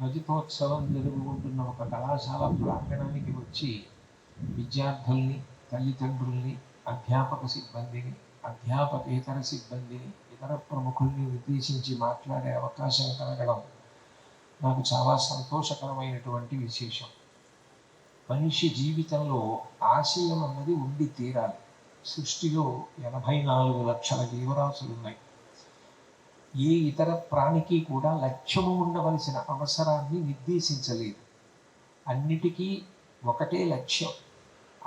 రజతోత్సవం జరుగుకుంటున్న ఒక కళాశాల ప్రాంగణానికి వచ్చి విద్యార్థుల్ని, తల్లిదండ్రుల్ని, అధ్యాపక సిబ్బందిని, అధ్యాపకేతర సిబ్బందిని, ఇతర ప్రముఖుల్ని ఉద్దేశించి మాట్లాడే అవకాశం కలగడం నాకు చాలా సంతోషకరమైనటువంటి విశేషం. మనిషి జీవితంలో ఆశయం అన్నది ఉండి తీరాలి. సృష్టిలో 84 లక్షల జీవరాశులు ఉన్నాయి. ఏ ఇతర ప్రాణికి కూడా లక్ష్యము ఉండవలసిన అవసరాన్ని నిర్దేశించలేదు. అన్నిటికీ ఒకటే లక్ష్యం.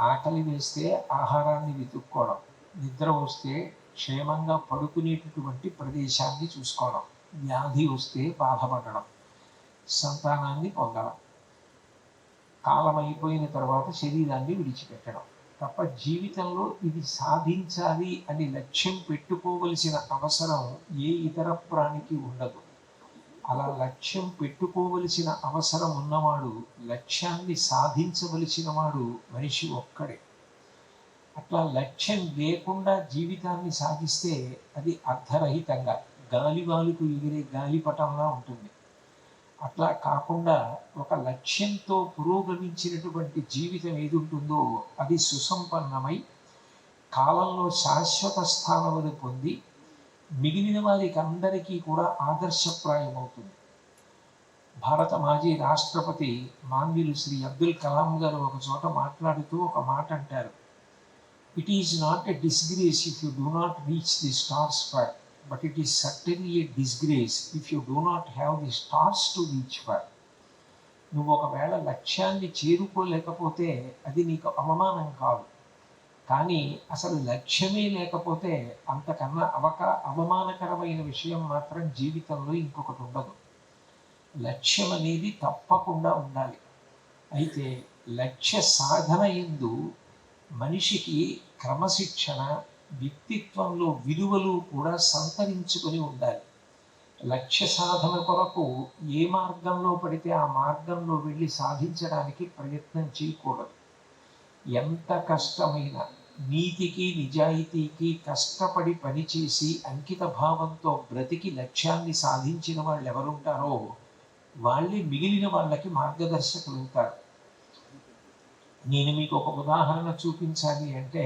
ఆకలి వేస్తే ఆహారాన్ని వెతుక్కోవడం, నిద్ర వస్తే క్షేమంగా పడుకునేటటువంటి ప్రదేశాన్ని చూసుకోవడం, వ్యాధి వస్తే బాధపడడం, సంతానాన్ని పొందడం, కాలం అయిపోయిన తర్వాత శరీరాన్ని విడిచిపెట్టడం తప్ప జీవితంలో ఇది సాధించాలి అని లక్ష్యం పెట్టుకోవలసిన అవసరం ఏ ఇతర ప్రాణికి ఉండదు. అలా లక్ష్యం పెట్టుకోవలసిన అవసరం ఉన్నవాడు, లక్ష్యాన్ని సాధించవలసిన వాడు మనిషి ఒక్కడే. అట్లా లక్ష్యం లేకుండా జీవితాన్ని సాగిస్తే అది అర్ధరహితంగా గాలివాలుకు ఎగిరే గాలిపటంలా ఉంటుంది. అట్లా కాకుండా ఒక లక్ష్యంతో పురోగమించినటువంటి జీవితం ఏది ఉంటుందో అది సుసంపన్నమై కాలంలో శాశ్వత స్థానమును పొంది మిగిలిన వారికి అందరికీ కూడా ఆదర్శప్రాయమవుతుంది. భారత మాజీ రాష్ట్రపతి మాన్యులు శ్రీ అబ్దుల్ కలాం గారు ఒక చోట మాట్లాడుతూ ఒక మాట అంటారు. It is not a disgrace if you do not reach the stars for, but it is certainly a disgrace if you do not have the stars to reach for. నువ్వు ఒకవేళ లక్ష్యాన్ని చేరుకోలేకపోతే అది నీకు అవమానం కాదు, కానీ అసలు లక్ష్యమే లేకపోతే అంతకన్నా అవమానకరమైన విషయం మాత్రం జీవితంలో ఇంకొకటి ఉండదు. లక్ష్యం అనేది తప్పకుండా ఉండాలి. అయితే లక్ష్య సాధన యందు మనిషికి క్రమశిక్షణ, వ్యక్తిత్వంలో విలువలు కూడా సంతరించుకొని ఉండాలి. లక్ష్య సాధన కొరకు ఏ మార్గంలో పడితే ఆ మార్గంలో వెళ్ళి సాధించడానికి ప్రయత్నం చేయకూడదు. ఎంత కష్టమైన నీతికి నిజాయితీకి కష్టపడి పనిచేసి అంకిత భావంతో బ్రతికి లక్ష్యాన్ని సాధించిన వాళ్ళు ఎవరుంటారో వాళ్ళే మిగిలిన వాళ్ళకి మార్గదర్శకులు అవుతారు. నేను మీకు ఒక ఉదాహరణ చూపించాలి అంటే,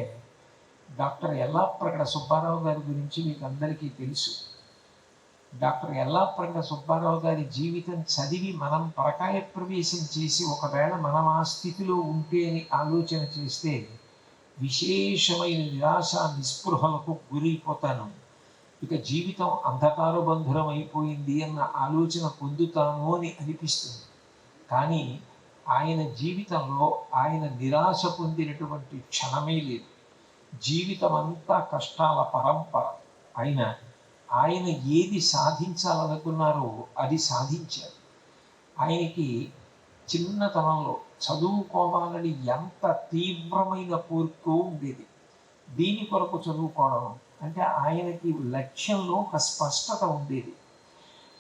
డాక్టర్ ఎల్లాప్రగడ సుబ్బారావు గారి గురించి మీకు అందరికీ తెలుసు. డాక్టర్ ఎల్లాప్రగడ సుబ్బారావు గారి జీవితం చదివి మనం పరకాయ ప్రవేశం చేసి ఒకవేళ మనం ఆ స్థితిలో ఉంటే అని ఆలోచన చేస్తే విశేషమైన నిరాశ నిస్పృహలకు గురైపోతాను. ఇక జీవితం అంధకారబంధురం అయిపోయింది అన్న ఆలోచన పొందుతాను అని అనిపిస్తుంది. కానీ ఆయన జీవితంలో ఆయన నిరాశ పొందినటువంటి క్షణమే లేదు. జీవితం అంతా కష్టాల పరంపర. ఆయన ఏది సాధించాలనుకున్నారో అది సాధించారు. ఆయనకి చిన్నతనంలో చదువుకోవాలని ఎంత తీవ్రమైన కోరిక ఉండేది. దీని కొరకు చదువుకోవడం అంటే ఆయనకి లక్ష్యంలో ఒక స్పష్టత ఉండేది.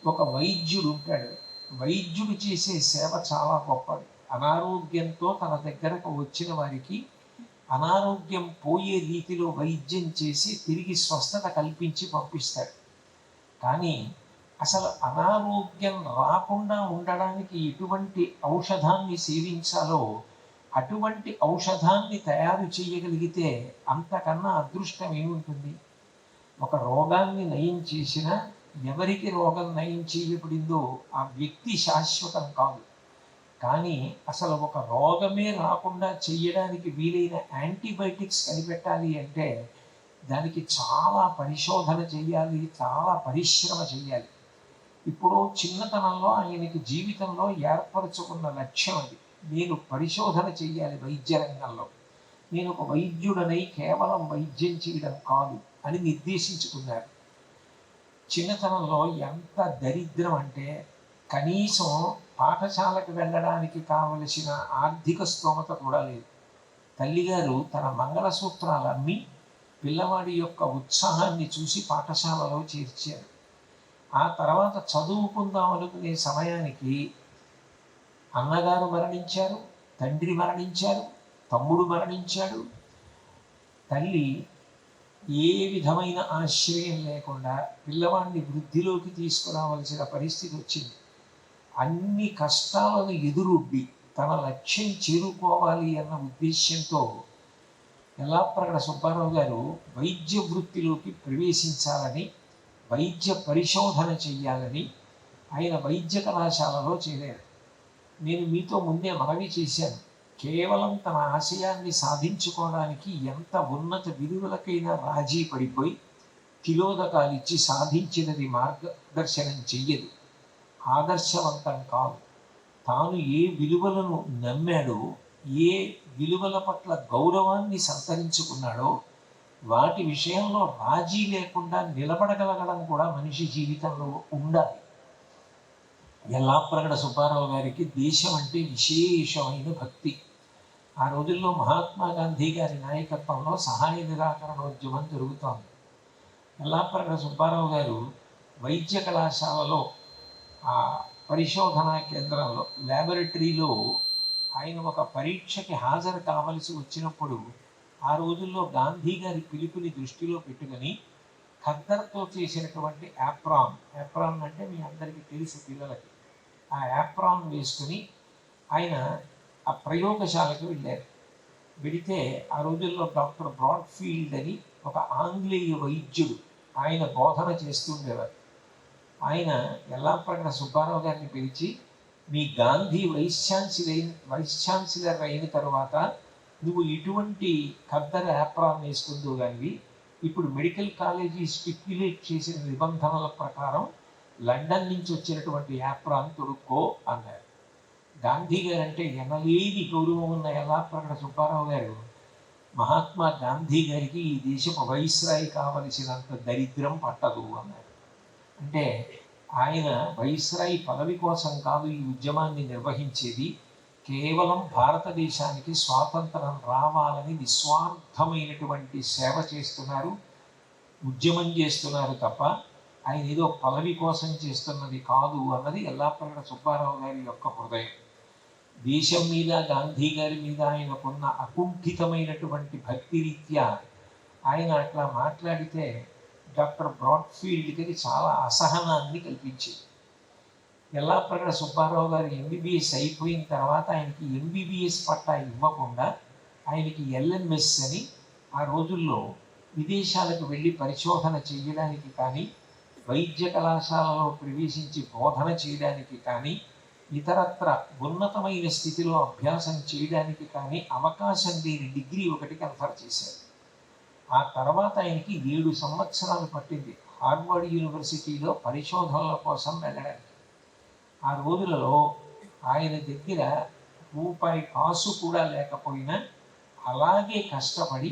ఒక వైద్యుడు ఉంటాడు. వైద్యుడు చేసే సేవ చాలా గొప్పది. అనారోగ్యంతో తన దగ్గరకు వచ్చిన వారికి అనారోగ్యం పోయే రీతిలో వైద్యం చేసి తిరిగి స్వస్థత కల్పించి పంపిస్తాడు. కానీ అసలు అనారోగ్యం రాకుండా ఉండడానికి ఎటువంటి ఔషధాన్ని సేవించాలో అటువంటి ఔషధాన్ని తయారు చేయగలిగితే అంతకన్నా అదృష్టం ఏముంటుంది? ఒక రోగాన్ని నయం చేసినా ఎవరికి రోగం నయం చేయబడిందో ఆ వ్యక్తి శాశ్వతం కాదు. కానీ అసలు ఒక రోగమే రాకుండా చేయడానికి వీలైన యాంటీబయాటిక్స్ కనిపెట్టాలి అంటే దానికి చాలా పరిశోధన చేయాలి, చాలా పరిశ్రమ చేయాలి. ఇప్పుడు చిన్నతనంలో ఆయనకి జీవితంలో ఏర్పరచుకున్న లక్ష్యం అది. నేను పరిశోధన చేయాలి వైద్య రంగంలో, నేను ఒక వైద్యుడనై కేవలం వైద్యం చేయడం కాదు అని నిర్దేశించుకున్నారు. చిన్నతనంలో ఎంత దరిద్రం అంటే కనీసం పాఠశాలకు వెళ్ళడానికి కావలసిన ఆర్థిక స్తోమత కూడా లేదు. తల్లిగారు తన మంగళసూత్రాలు అమ్మి పిల్లవాడి యొక్క ఉత్సాహాన్ని చూసి పాఠశాలలో చేర్చారు. ఆ తర్వాత చదువుకుందాం అనుకునే సమయానికి అన్నగారు మరణించారు, తండ్రి మరణించారు, తమ్ముడు మరణించాడు. తల్లి ఏ విధమైన ఆశ్రయం లేకుండా పిల్లవాడిని వృద్ధిలోకి తీసుకురావలసిన పరిస్థితి వచ్చింది. అన్ని కష్టాలను ఎదురొడ్డి తన లక్ష్యం చేరుకోవాలి అన్న ఉద్దేశ్యంతో యల్లాప్రగడ సుబ్బారావు గారు వైద్య వృత్తిలోకి ప్రవేశించాలని, వైద్య పరిశోధన చెయ్యాలని ఆయన వైద్య కళాశాలలో చేరారు. నేను మీతో ముందే మనవి చేశాను, కేవలం తన ఆశయాన్ని సాధించుకోవడానికి ఎంత ఉన్నత విలువలకైనా రాజీ పడిపోయి తిలోదకాలిచ్చి సాధించినది మార్గదర్శనం చెయ్యదు, ఆదర్శవంతం కాదు. తాను ఏ విలువలను నమ్మాడో, ఏ విలువల పట్ల గౌరవాన్ని సంతరించుకున్నాడో వాటి విషయంలో రాజీ లేకుండా నిలబడగలగడం కూడా మనిషి జీవితంలో ఉండాలి. యల్లాప్రగడ సుబ్బారావు గారికి దేశం అంటే విశేషమైన భక్తి. ఆ రోజుల్లో మహాత్మా గాంధీ గారి నాయకత్వంలో సహాయ నిరాకరణోద్యమం జరుగుతోంది. యల్లాప్రగడ సుబ్బారావు గారు వైద్య కళాశాలలో ఆ పరిశోధనా కేంద్రంలో ల్యాబొరేటరీలో ఆయన ఒక పరీక్షకి హాజరు కావలసి వచ్చినప్పుడు ఆ రోజుల్లో గాంధీ గారి పిలుపుని దృష్టిలో పెట్టుకొని ఖద్దర్తో చేసినటువంటి యాప్రాన్ అంటే మీ అందరికీ తెలుసు పిల్లలకి, ఆ యాప్రాన్ వేసుకుని ఆయన ఆ ప్రయోగశాలకు వెళ్ళారు. వెళితే ఆ రోజుల్లో డాక్టర్ బ్రాడ్ఫీల్డ్ అని ఒక ఆంగ్లేయ వైద్యుడు ఆయన బోధన చేస్తుండేవారు. ఆయన యల్లాప్రగడ సుబ్బారావు గారిని పిలిచి, మీ గాంధీ వైస్ ఛాన్సలర్ అయిన తర్వాత నువ్వు ఇటువంటి ఖద్దర్ యాప్రాన్ వేసుకుందో కానీ ఇప్పుడు మెడికల్ కాలేజీ స్టిప్యులేట్ చేసిన నిబంధనల ప్రకారం లండన్ నుంచి వచ్చినటువంటి యాప్రాన్ తొడుక్కో అన్నారు. గాంధీ గారు అంటే ఎనలేని గౌరవం ఉన్న యల్లాప్రగడ సుబ్బారావు గారు మహాత్మా గాంధీ గారికి ఈ దేశపు వైస్రాయి కావలసినంత దరిద్రం పట్టదు అన్నారు. అంటే ఆయన వైస్రాయి పదవి కోసం కాదు ఈ ఉద్యమాన్ని నిర్వహించేది, కేవలం భారతదేశానికి స్వాతంత్రం రావాలని నిస్వార్థమైనటువంటి సేవ చేస్తున్నారు, ఉద్యమం చేస్తున్నారు తప్ప ఆయన ఏదో పదవి కోసం చేస్తున్నది కాదు అన్నది యల్లాప్రగడ సుబ్బారావు గారి యొక్క హృదయం. దేశం మీద, గాంధీ గారి మీద ఆయనకున్న అకుంఠితమైనటువంటి భక్తి రీత్యా ఆయన అట్లా మాట్లాడితే డాక్టర్ బ్రాడ్ఫీల్డ్కి చాలా అసహనాన్ని కల్పించింది. యల్లాప్రగడ సుబ్బారావు గారు ఎంబీబీఎస్ అయిపోయిన తర్వాత ఆయనకి ఎంబీబీఎస్ పట్టా ఇవ్వకుండా ఆయనకి ఎల్ఎంఎస్ అని ఆ రోజుల్లో విదేశాలకు వెళ్ళి పరిశోధన చేయడానికి కానీ, వైద్య కళాశాలలో ప్రవేశించి బోధన చేయడానికి కానీ, ఇతరత్ర ఉన్నతమైన స్థితిలో అభ్యాసం చేయడానికి కానీ అవకాశం లేని డిగ్రీ ఒకటి కన్ఫర్ చేశారు. ఆ తర్వాత ఆయనకి 7 సంవత్సరాలు పట్టింది హార్వర్డ్ యూనివర్సిటీలో పరిశోధనల కోసం వెళ్ళడానికి. ఆ రోజులలో ఆయన దగ్గర రూపాయి కాసు కూడా లేకపోయినా అలాగే కష్టపడి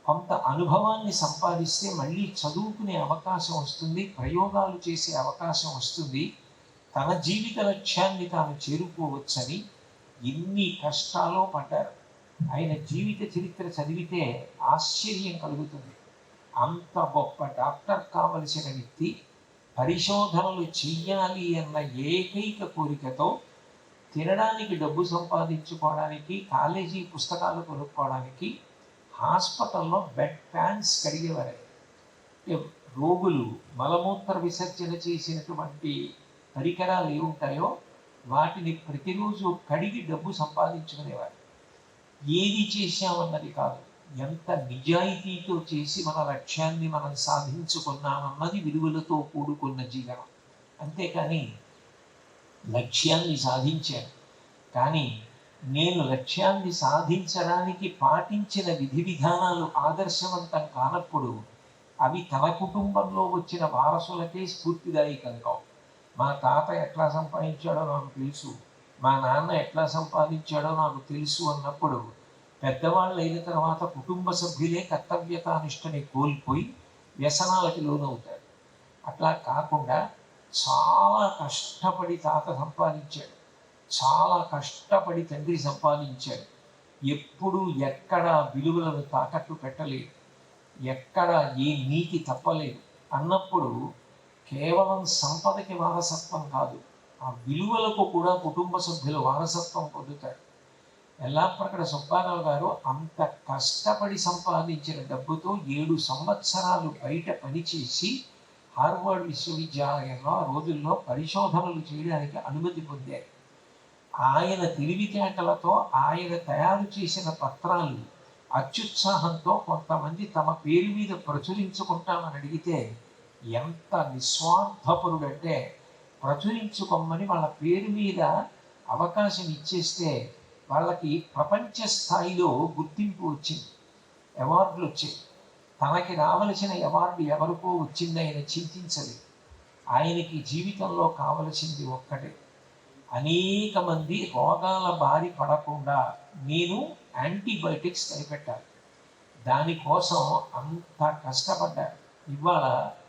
కొంత అనుభవాన్ని సంపాదిస్తే మళ్ళీ చదువుకునే అవకాశం వస్తుంది, ప్రయోగాలు చేసే అవకాశం వస్తుంది, తన జీవిత లక్ష్యాన్ని తాను చేరుకోవచ్చని ఎన్ని కష్టాలో పడ్డారు. ఆయన జీవిత చరిత్ర చదివితే ఆశ్చర్యం కలుగుతుంది. అంత గొప్ప డాక్టర్ కావలసిన వ్యక్తి పరిశోధనలు చెయ్యాలి అన్న ఏకైక కోరికతో తినడానికి డబ్బు సంపాదించుకోవడానికి, కాలేజీ పుస్తకాలు కొనుక్కోవడానికి హాస్పిటల్లో బెడ్ ప్యాన్స్ కడిగేవారు. రోగులు మలమూత్ర విసర్జన చేసినటువంటి పరికరాలు ఏముంటాయో వాటిని ప్రతిరోజు కడిగి డబ్బు సంపాదించుకునేవారు. ఏది చేశామన్నది కాదు, ఎంత నిజాయితీతో చేసి మన లక్ష్యాన్ని మనం సాధించుకున్నామన్నది విలువలతో కూడుకున్న జీవనం. అంతేకాని లక్ష్యాన్ని సాధించాను కానీ నేను లక్ష్యాన్ని సాధించడానికి పాటించిన విధి విధానాలు ఆదర్శవంతం కానప్పుడు అవి తన కుటుంబంలో వచ్చిన వారసులకే స్ఫూర్తిదాయకం కావు. మా తాత ఎట్లా సంపాదించాడో నాకు తెలుసు, మా నాన్న ఎట్లా సంపాదించాడో నాకు తెలుసు అన్నప్పుడు పెద్దవాళ్ళు అయిన తర్వాత కుటుంబ సభ్యులే కర్తవ్యతానిష్టని కోల్పోయి వ్యసనాలకి లోనవుతారు. అట్లా కాకుండా చాలా కష్టపడి తాత సంపాదించాడు, చాలా కష్టపడి తండ్రి సంపాదించాడు, ఎప్పుడు ఎక్కడ విలువలను తాకట్టు పెట్టలేదు, ఎక్కడ ఏ నీతి తప్పలేదు అన్నప్పుడు కేవలం సంపదకి వారసత్వం కాదు, ఆ విలువలకు కూడా కుటుంబ సభ్యులు వారసత్వం పొందుతారు. యల్లాప్రగడ సుబ్బారావు గారు అంత కష్టపడి సంపాదించిన డబ్బుతో 7 సంవత్సరాలు బయట పనిచేసి హార్వర్డ్ విశ్వవిద్యాలయంలో ఆ రోజుల్లో పరిశోధనలు చేయడానికి అనుమతి పొందారు. ఆయన తెలివితేటలతో ఆయన తయారు చేసిన పత్రాలు అత్యుత్సాహంతో కొంతమంది తమ పేరు మీద ప్రచురించుకుంటామని అడిగితే ఎంత నిస్వార్థపరుడంటే ప్రచురించుకోమని వాళ్ళ పేరు మీద అవకాశం ఇచ్చేస్తే వాళ్ళకి ప్రపంచ స్థాయిలో గుర్తింపు వచ్చింది, అవార్డులు వచ్చాయి. తనకి రావలసిన అవార్డు ఎవరికో వచ్చింది ఆయన చింతించలేదు. ఆయనకి జీవితంలో కావలసింది ఒక్కటే, అనేక మంది రోగాల బారి పడకుండా నేను యాంటీబయాటిక్స్ కనిపెట్టాలి. దానికోసం అంత కష్టపడ్డారు. ఇవాళ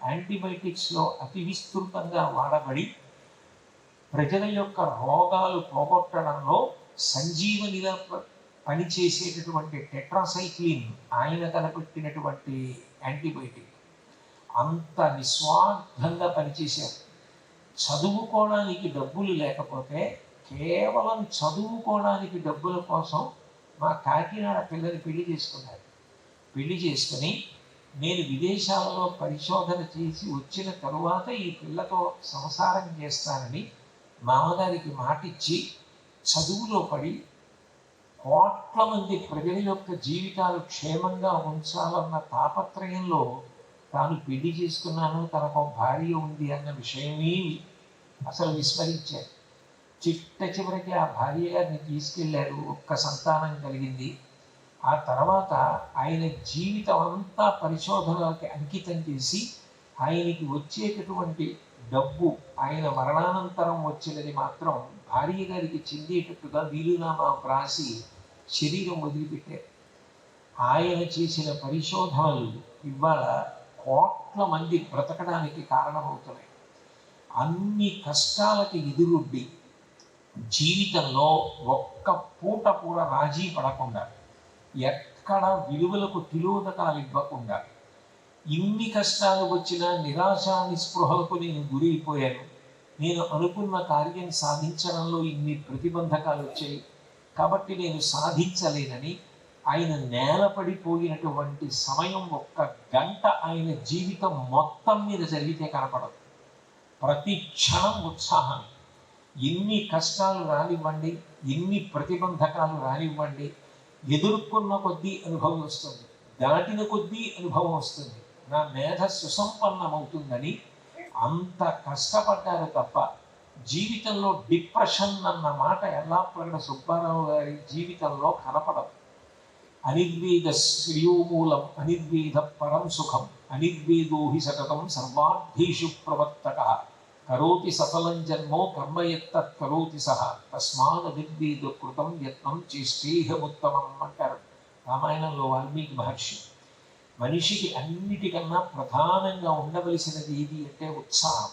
యాంటీబయాటిక్స్లో అతి విస్తృతంగా వాడబడి ప్రజల యొక్క రోగాలు పోగొట్టడంలో సంజీవనిలా పనిచేసేటటువంటి టెట్రాసైక్లిన్ ఆయన కనిపెట్టినటువంటి యాంటీబయాటిక్. అంత నిస్వార్థంగా పనిచేశారు. చదువుకోవడానికి డబ్బులు లేకపోతే కేవలం చదువుకోవడానికి డబ్బుల కోసం మా కాకినాడ పిల్లని పెళ్లి చేసుకున్నారు. పెళ్లి చేసుకుని నేను విదేశాలలో పరిశోధన చేసి వచ్చిన తరువాత ఈ పిల్లతో సంసారం చేస్తానని మామగారికి మాటిచ్చి చదువులో పడి కోట్ల మంది ప్రజల యొక్క జీవితాలు క్షేమంగా ఉంచాలన్న తాపత్రయంలో తాను పెళ్లి చేసుకున్నాను, తనకు భార్య ఉంది అన్న విషయమే అసలు విస్మరించారు. చిట్ట చివరికి ఆ భార్య గారిని తీసుకెళ్లారు. ఒక్క సంతానం కలిగింది. ఆ తర్వాత ఆయన జీవితం అంతా పరిశోధనలకి అంకితం చేసి ఆయనకి వచ్చేటటువంటి డబ్బు ఆయన మరణానంతరం వచ్చినది మాత్రం భార్య గారికి చెందేటట్టుగా వీలునామా వ్రాసి శరీరం వదిలిపెట్టారు. ఆయన చేసిన పరిశోధనలు ఇవాళ కోట్ల మంది బ్రతకడానికి కారణమవుతున్నాయి. అన్ని కష్టాలకి ఎదురొడ్డి జీవితంలో ఒక్క పూట కూడా రాజీ పడకుండా, ఎక్కడ విలువలకు తిలోదకాలు ఇవ్వకుండా, ఇన్ని కష్టాలు వచ్చినా నిరాశ నిస్పృహలకు నేను గురైపోయాను, నేను అనుకున్న కార్యం సాధించడంలో ఇన్ని ప్రతిబంధకాలు వచ్చాయి కాబట్టి నేను సాధించలేనని ఆయన నేలపడిపోయినటువంటి సమయం ఒక్క గంట ఆయన జీవితం మొత్తం మీద జరిగితే కనపడదు. ప్రతి క్షణం ఉత్సాహం. ఎన్ని కష్టాలు రానివ్వండి, ఎన్ని ప్రతిబంధకాలు రానివ్వండి, ఎదుర్కొన్న కొద్దీ అనుభవం వస్తుంది, దాటిన కొద్దీ అనుభవం వస్తుంది, నా మేధ సుసంపన్నమవుతుందని అంత కష్టపడ్డారు తప్ప జీవితంలో డిప్రెషన్ అన్న మాట ఎల్లాప్రగడ సుబ్బారావు గారి జీవితంలో కనపడదు. అనిర్వేద శ్రేయోమూలం అనిర్వేద పరం సుఖం అనిర్వేదో హి సతతం సర్వార్థేషు ప్రవర్తక కరోతి సఫలం జన్మో కర్మయత్తత్ కరోతి సహ తస్మాదనిర్వేద కృతం యత్నం చేష్టేహముత్తమం అంటారు రామాయణంలో వాల్మీకి మహర్షి. మనిషికి అన్నిటికన్నా ప్రధానంగా ఉండవలసినది ఏది అంటే ఉత్సాహం.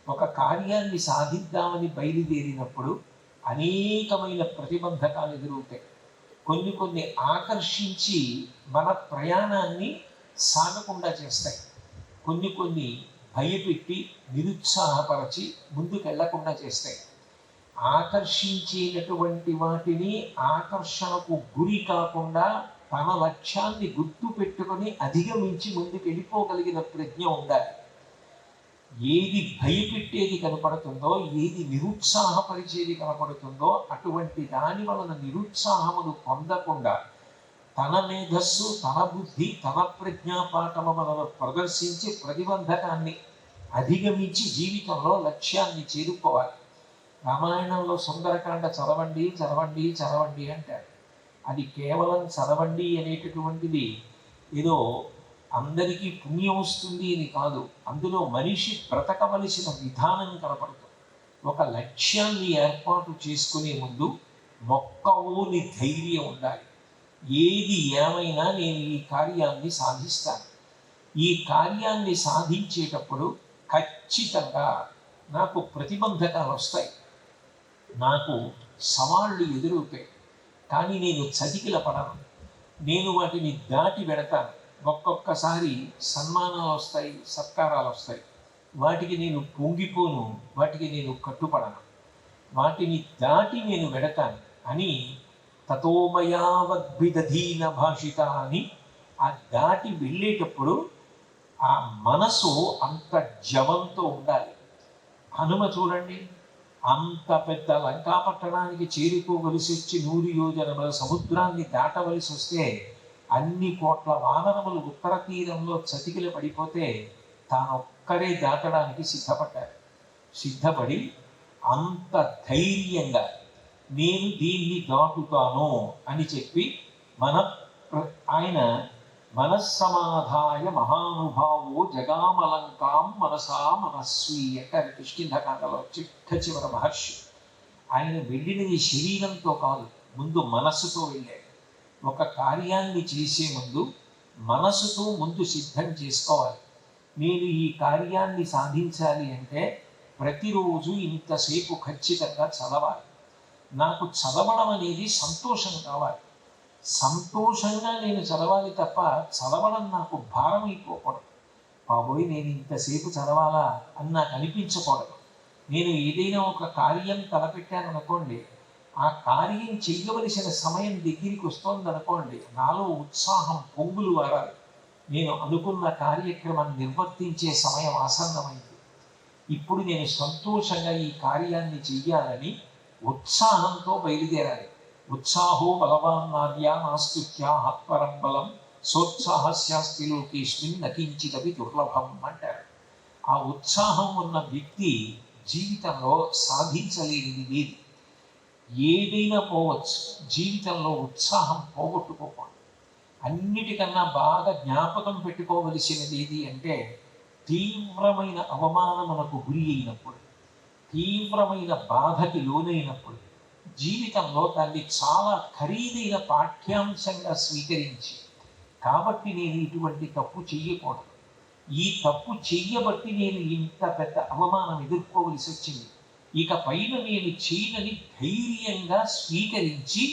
ఒక కార్యాన్ని సాధిద్దామని బయలుదేరినప్పుడు అనేకమైన ప్రతిబంధకాలు ఎదురవుతాయి. కొన్ని ఆకర్షించి మన ప్రయాణాన్ని సాగకుండా చేస్తాయి, కొన్ని భయపెట్టి నిరుత్సాహపరచి ముందుకెళ్లకుండా చేస్తాయి. ఆకర్షించేటటువంటి వాటిని ఆకర్షణకు గురి కాకుండా తన లక్ష్యాన్ని గుర్తు పెట్టుకొని అధిగమించి ముందుకు వెళ్ళిపోగలిగిన ప్రజ్ఞ ఉండాలి. ఏది భయపెట్టేది కనపడుతుందో, ఏది నిరుత్సాహపరిచేది కనపడుతుందో అటువంటి దాని వలన నిరుత్సాహమును పొందకుండా తన మేధస్సు, తన బుద్ధి, తన ప్రజ్ఞాపాఠము వలన ప్రదర్శించి ప్రతిబంధకాన్ని అధిగమించి జీవితంలో లక్ష్యాన్ని చేరుకోవాలి. రామాయణంలో సుందరకాండ చదవండి చదవండి చదవండి అంటారు. అది కేవలం చదవండి అనేటటువంటిది ఏదో అందరికీ పుణ్యం వస్తుంది అని కాదు. అందులో మనిషి బ్రతకవలసిన విధానం కనపడుతుంది. ఒక లక్ష్యాన్ని ఏర్పాటు చేసుకునే ముందు మొక్కవోని ధైర్యం ఉండాలి. ఏది ఏమైనా నేను ఈ కార్యాన్ని సాధిస్తాను. ఈ కార్యాన్ని సాధించేటప్పుడు ఖచ్చితంగా నాకు ప్రతిబంధకాలు వస్తాయి, నాకు సవాళ్ళు ఎదురవుతాయి, కానీ నేను చతికిల పడను. నేను వాటిని దాటి పెడతాను. ఒక్కొక్కసారి సన్మానాలు వస్తాయి, సత్కారాలు వస్తాయి, వాటికి నేను పొంగిపోను, వాటికి నేను కట్టుపడను, వాటిని దాటి నేను వెడతాను అని తతోమయావద్విదధీన భాషిత అని ఆ దాటి వెళ్ళేటప్పుడు ఆ మనసు అంత జవంతో ఉండాలి. హనుమ చూడండి, అంత పెద్ద లంకాపట్టణానికి చేరుకోవలసి వచ్చి 100 యోజనముల సముద్రాన్ని దాటవలసి వస్తే అన్ని కోట్ల వానరములు ఉత్తర తీరంలో చతికిల పడిపోతే తానొక్కరే దాటడానికి సిద్ధపడి అంత ధైర్యంగా నేను దీన్ని దాటుతాను అని చెప్పి మన ఆయన మనస్సమాధాయ మహానుభావో జగామలంకాం మనసా మనస్వి అంటారు కిష్కింధకాండలో చిట్ట మహర్షి. ఆయన వెళ్ళినది శరీరంతో కాదు, ముందు మనస్సుతో వెళ్ళాడు. ఒక కార్యాన్ని చేసే ముందు మనసుతో ముందు సిద్ధం చేసుకోవాలి. నేను ఈ కార్యాన్ని సాధించాలి అంటే ప్రతిరోజు ఇంతసేపు ఖచ్చితంగా చదవాలి. నాకు చదవడం అనేది సంతోషం కావాలి. సంతోషంగా నేను చదవాలి తప్ప చదవడం నాకు భారం అయిపోకూడదు. బాబోయ్ నేను ఇంతసేపు చదవాలా అని నాకు అనిపించకూడదు. నేను ఏదైనా ఒక కార్యం తలపెట్టాననుకోండి, ఆ కార్యం చెయ్యవలసిన సమయం దగ్గరికి వస్తోందనుకోండి, నాలో ఉత్సాహం పొంగులు వారాలి. నేను అనుకున్న కార్యక్రమాన్ని నిర్వర్తించే సమయం ఆసన్నమైంది. ఇప్పుడు నేను సంతోషంగా ఈ కార్యాన్ని చెయ్యాలని ఉత్సాహంతో బయలుదేరాలి. ఉత్సాహో బలవాన్ నార్యా నాస్తుత్యాహత్పరం బలం సోత్సాహస్యాస్తి లోకేష్మిన్ నకించితవి దుర్లభం అంటారు. ఆ ఉత్సాహం ఉన్న వ్యక్తి జీవితంలో సాధించలేనిది లేదు. ఏదైనా పోవచ్చు, జీవితంలో ఉత్సాహం పోగొట్టుకోకూడదు. అన్నిటికన్నా బాగా జ్ఞాపకం పెట్టుకోవలసినది ఏది అంటే, తీవ్రమైన అవమానమునకు గురి అయినప్పుడు, తీవ్రమైన బాధకి లోనైనప్పుడు జీవితంలో దాన్ని చాలా ఖరీదైన పాఠ్యాంశంగా స్వీకరించి, కాబట్టి నేను ఇటువంటి తప్పు చెయ్యకూడదు, ఈ తప్పు చెయ్యబట్టి నేను ఇంత పెద్ద అవమానం ఎదుర్కోవలసి వచ్చింది, ఇక పైన నేను చేయనని ధైర్యంగా స్వీకరించి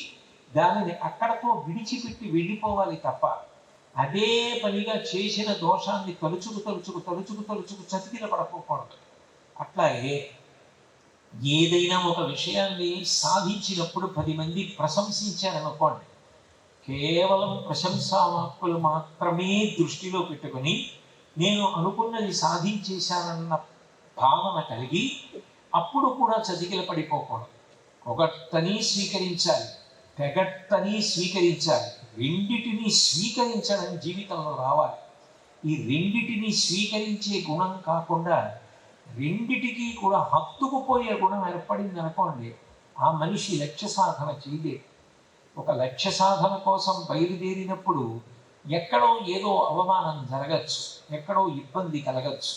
దానిని అక్కడతో విడిచిపెట్టి వెళ్ళిపోవాలి తప్ప అదే పనిగా చేసిన దోషాన్ని తలుచుకు చతికిల పడకపోకూడదు. అట్లాగే ఏదైనా ఒక విషయాన్ని సాధించినప్పుడు 10 మంది ప్రశంసించారనుకోండి, కేవలం ప్రశంసా వాక్కులు మాత్రమే దృష్టిలో పెట్టుకొని నేను అనుకున్నది సాధించేశానన్న భావన కలిగి అప్పుడు కూడా చతికిల పడిపోకూడదు. ఒకటని స్వీకరించాలి, తెగట్టని స్వీకరించాలి. రెండిటిని స్వీకరించడం జీవితంలో రావాలి. ఈ రెండిటిని స్వీకరించే గుణం కాకుండా రెండిటికి కూడా హత్తుకుపోయే గుణం ఏర్పడింది అనుకోండి, ఆ మనిషి లక్ష్య సాధన చేయలేదు. ఒక లక్ష్య సాధన కోసం బయలుదేరినప్పుడు ఎక్కడో ఏదో అవమానం జరగచ్చు, ఎక్కడో ఇబ్బంది కలగచ్చు.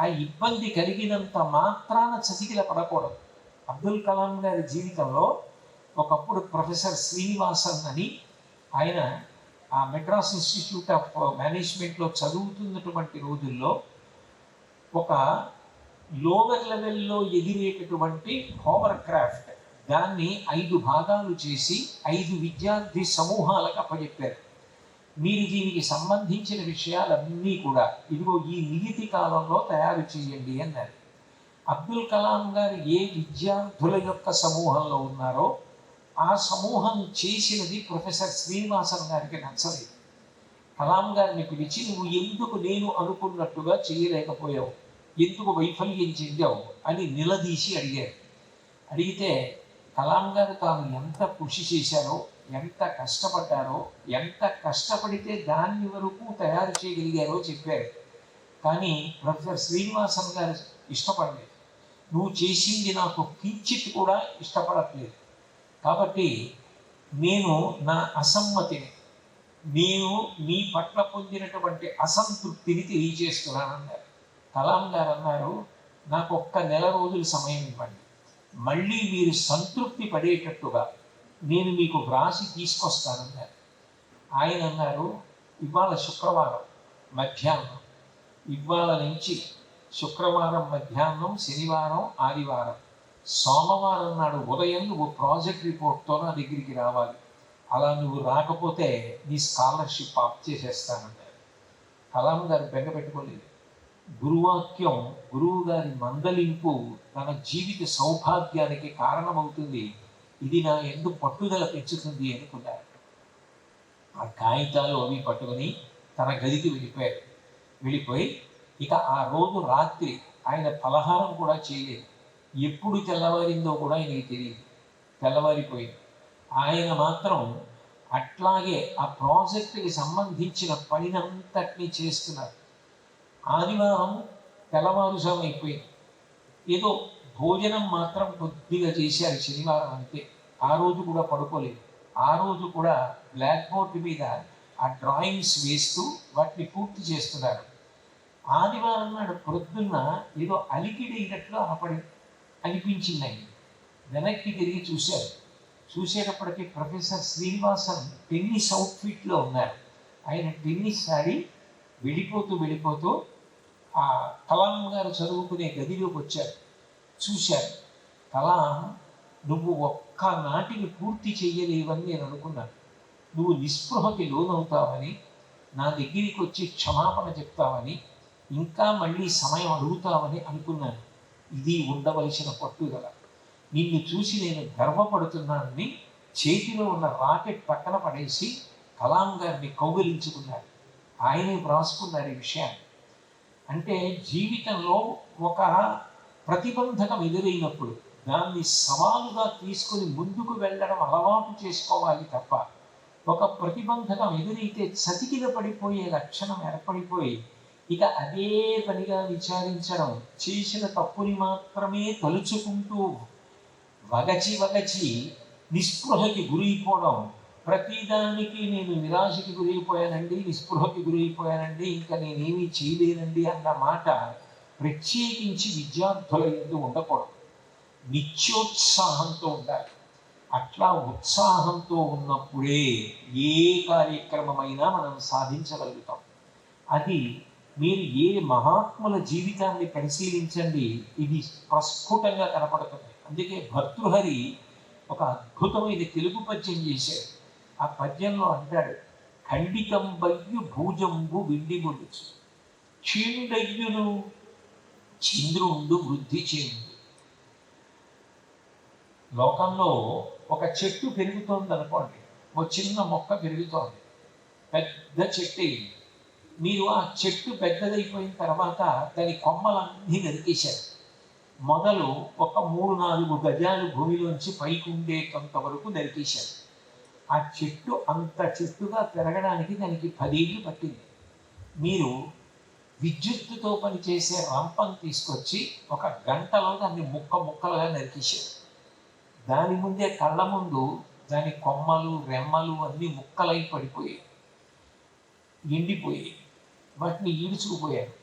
ఆ ఇబ్బంది కలిగినంత మాత్రాన చతికిల పడకూడదు. అబ్దుల్ కలాం గారి జీవితంలో ఒకప్పుడు ప్రొఫెసర్ శ్రీనివాసన్ అని, ఆయన ఆ మెడ్రాస్ ఇన్స్టిట్యూట్ ఆఫ్ మేనేజ్మెంట్లో చదువుతున్నటువంటి రోజుల్లో ఒక లోవర్ లెవెల్లో ఎగిరేటటువంటి హోవర్ క్రాఫ్ట్ దాన్ని 5 భాగాలు చేసి 5 విద్యార్థి సమూహాలకు అప్పచెప్పారు. మీరు దీనికి సంబంధించిన విషయాలన్నీ కూడా ఇదిగో ఈ నియతి కాలంలో తయారు చేయండి అన్నారు. అబ్దుల్ కలాం గారు ఏ విద్యార్థుల యొక్క సమూహంలో ఉన్నారో ఆ సమూహం చేసినది ప్రొఫెసర్ శ్రీనివాసన్ గారికి నచ్చలేదు. కలాం గారిని పిలిచి, నువ్వు ఎందుకు నేను అనుకున్నట్టుగా చేయలేకపోయావు, ఎందుకు వైఫల్యం చెందావు అని నిలదీసి అడిగారు. అడిగితే కలాం గారు తాను ఎంత కృషి చేశారో, ఎంత కష్టపడ్డారో, ఎంత కష్టపడితే దాన్ని వరకు తయారు చేయగలిగారో చెప్పారు. కానీ ప్రొఫెసర్ శ్రీనివాసన్ గారు ఇష్టపడలేదు. నువ్వు చేసింది నాకు కించిత్ కూడా ఇష్టపడట్లేదు, కాబట్టి నేను నా అసమ్మతిని, నేను నీ పట్ల పొందినటువంటి అసంతృప్తిని తెలియజేస్తున్నానన్నారు. కలాం గారు అన్నారు, నాకు 1 నెల రోజులు సమయం ఇవ్వండి, మళ్ళీ మీరు సంతృప్తి పడేటట్టుగా నేను మీకు వ్రాసి తీసుకొస్తానన్నారు. ఆయన అన్నారు, ఇవాళ శుక్రవారం మధ్యాహ్నం, ఇవాళ నుంచి శుక్రవారం మధ్యాహ్నం, శనివారం, ఆదివారం, సోమవారం నాడు ఉదయం నువ్వు ప్రాజెక్ట్ రిపోర్ట్తో నా దగ్గరికి రావాలి, అలా నువ్వు రాకపోతే నీ స్కాలర్షిప్ ఆఫ్ చేసేస్తానన్నారు. కలాం గారు బెంగ పెట్టుకోలేదు. గురువాక్యం, గురువు గారి మందలింపు తన జీవిత సౌభాగ్యానికి కారణమవుతుంది, ఇది నా యందు పట్టుదల పెంచుతుంది అనుకున్నారు. ఆ కాగితాలు అవి పట్టుకొని తన గదికి వెళ్ళిపోయారు. వెళ్ళిపోయి ఇక ఆ రోజు రాత్రి ఆయన పలహారం కూడా చేయలేదు. ఎప్పుడు తెల్లవారిందో కూడా ఆయనకి తెలియదు. తెల్లవారిపోయింది. ఆయన మాత్రం అట్లాగే ఆ ప్రాజెక్టుకి సంబంధించిన పనినంతటినీ చేస్తున్నారు. ఆదివారం తెల్లవారుజాము అయిపోయింది. ఏదో భోజనం మాత్రం కొద్దిగా చేశారు శనివారం అంతే. ఆ రోజు కూడా పడుకోలేదు. ఆ రోజు కూడా బ్లాక్ బోర్డు మీద ఆ డ్రాయింగ్స్ వేస్తూ వాటిని పూర్తి చేస్తున్నారు. ఆదివారం నాడు ప్రొద్దున్న ఏదో అలికిడైనట్లు అనిపించింది ఆయన. వెనక్కి తిరిగి చూశారు. చూసేటప్పటికీ ప్రొఫెసర్ శ్రీనివాసన్ టెన్నిస్ అవుట్ఫిట్లో ఉన్నారు. ఆయన టెన్నిస్ ఆడి వెళ్ళిపోతూ ఆ కలాం గారు చదువుకునే గదిలోకి వచ్చారు. చూశారు. కలాం, నువ్వు ఒక్క నాటిని పూర్తి చెయ్యలేవని నేను అనుకున్నాను. నువ్వు నిస్పృహకి లోనవుతావని, నా దగ్గరికి వచ్చి క్షమాపణ చెప్తావని, ఇంకా మళ్ళీ సమయం అడుగుతావని అనుకున్నాను. ఇది ఉండవలసిన పట్టుదల. నిన్ను చూసి నేను గర్వపడుతున్నానని చేతిలో ఉన్న రాకెట్ పక్కన పడేసి కలాం గారిని కౌగిలించుకున్నారు. ఆయనే వ్రాసుకున్నారు ఈ విషయాన్ని. అంటే జీవితంలో ఒక ప్రతిబంధకం ఎదురైనప్పుడు దాన్ని సవాలుగా తీసుకుని ముందుకు వెళ్ళడం అలవాటు చేసుకోవాలి తప్ప, ఒక ప్రతిబంధకం ఎదురైతే చతికిల పడిపోయే లక్షణం ఏర్పడిపోయి ఇక అదే పనిగా విచారించడం, చేసిన తప్పుని మాత్రమే తలుచుకుంటూ వగచి నిస్పృహకి గురైపోవడం, ప్రతిదానికి నేను నిరాశకి గురైపోయానండి, నిస్పృహకి గురైపోయానండి, ఇంకా నేనేమీ చేయలేనండి అన్న మాట ప్రత్యేకించి విద్యార్థుల యందు ఉండకూడదు. నిత్యోత్సాహంతో ఉండాలి. అట్లా ఉత్సాహంతో ఉన్నప్పుడే ఏ కార్యక్రమమైనా మనం సాధించగలుగుతాం. అది మీరు ఏ మహాత్ముల జీవితాన్ని పరిశీలించండి, ఇది ప్రస్ఫుటంగా కనపడుతుంది. అందుకే భర్తృహరి ఒక అద్భుతమైన తెలుగు పద్యం చేశాడు. ఆ పద్యంలో అంటాడు, ఖండితంబయ్యు భూజంబు విండిముడుచు క్షీణుడయ్యును చంద్రుండు వృద్ధి చేయుడు. లోకంలో ఒక చెట్టు పెరుగుతోంది అనుకోండి, ఒక చిన్న మొక్క పెరుగుతోంది, పెద్ద చెట్టు. మీరు ఆ చెట్టు పెద్దదైపోయిన తర్వాత దాని కొమ్మలన్నీ నరికేశారు. మొదలు ఒక 3-4 గజాలు భూమిలోంచి పైకి ఉండేటంత వరకు నరికేశారు. ఆ చెట్టు అంత చెట్టుగా పెరగడానికి దానికి 10 ఏళ్ళు పట్టింది. మీరు విద్యుత్తుతో పనిచేసే రంపం తీసుకొచ్చి ఒక గంటలో దాన్ని ముక్కలుగా నరికేశారు. దాని ముందే కళ్ళ ముందు దాని కొమ్మలు రెమ్మలు అన్నీ ముక్కలై పడిపోయాయి, ఎండిపోయాయి. వాటిని ఈడ్చుకుపోయారు,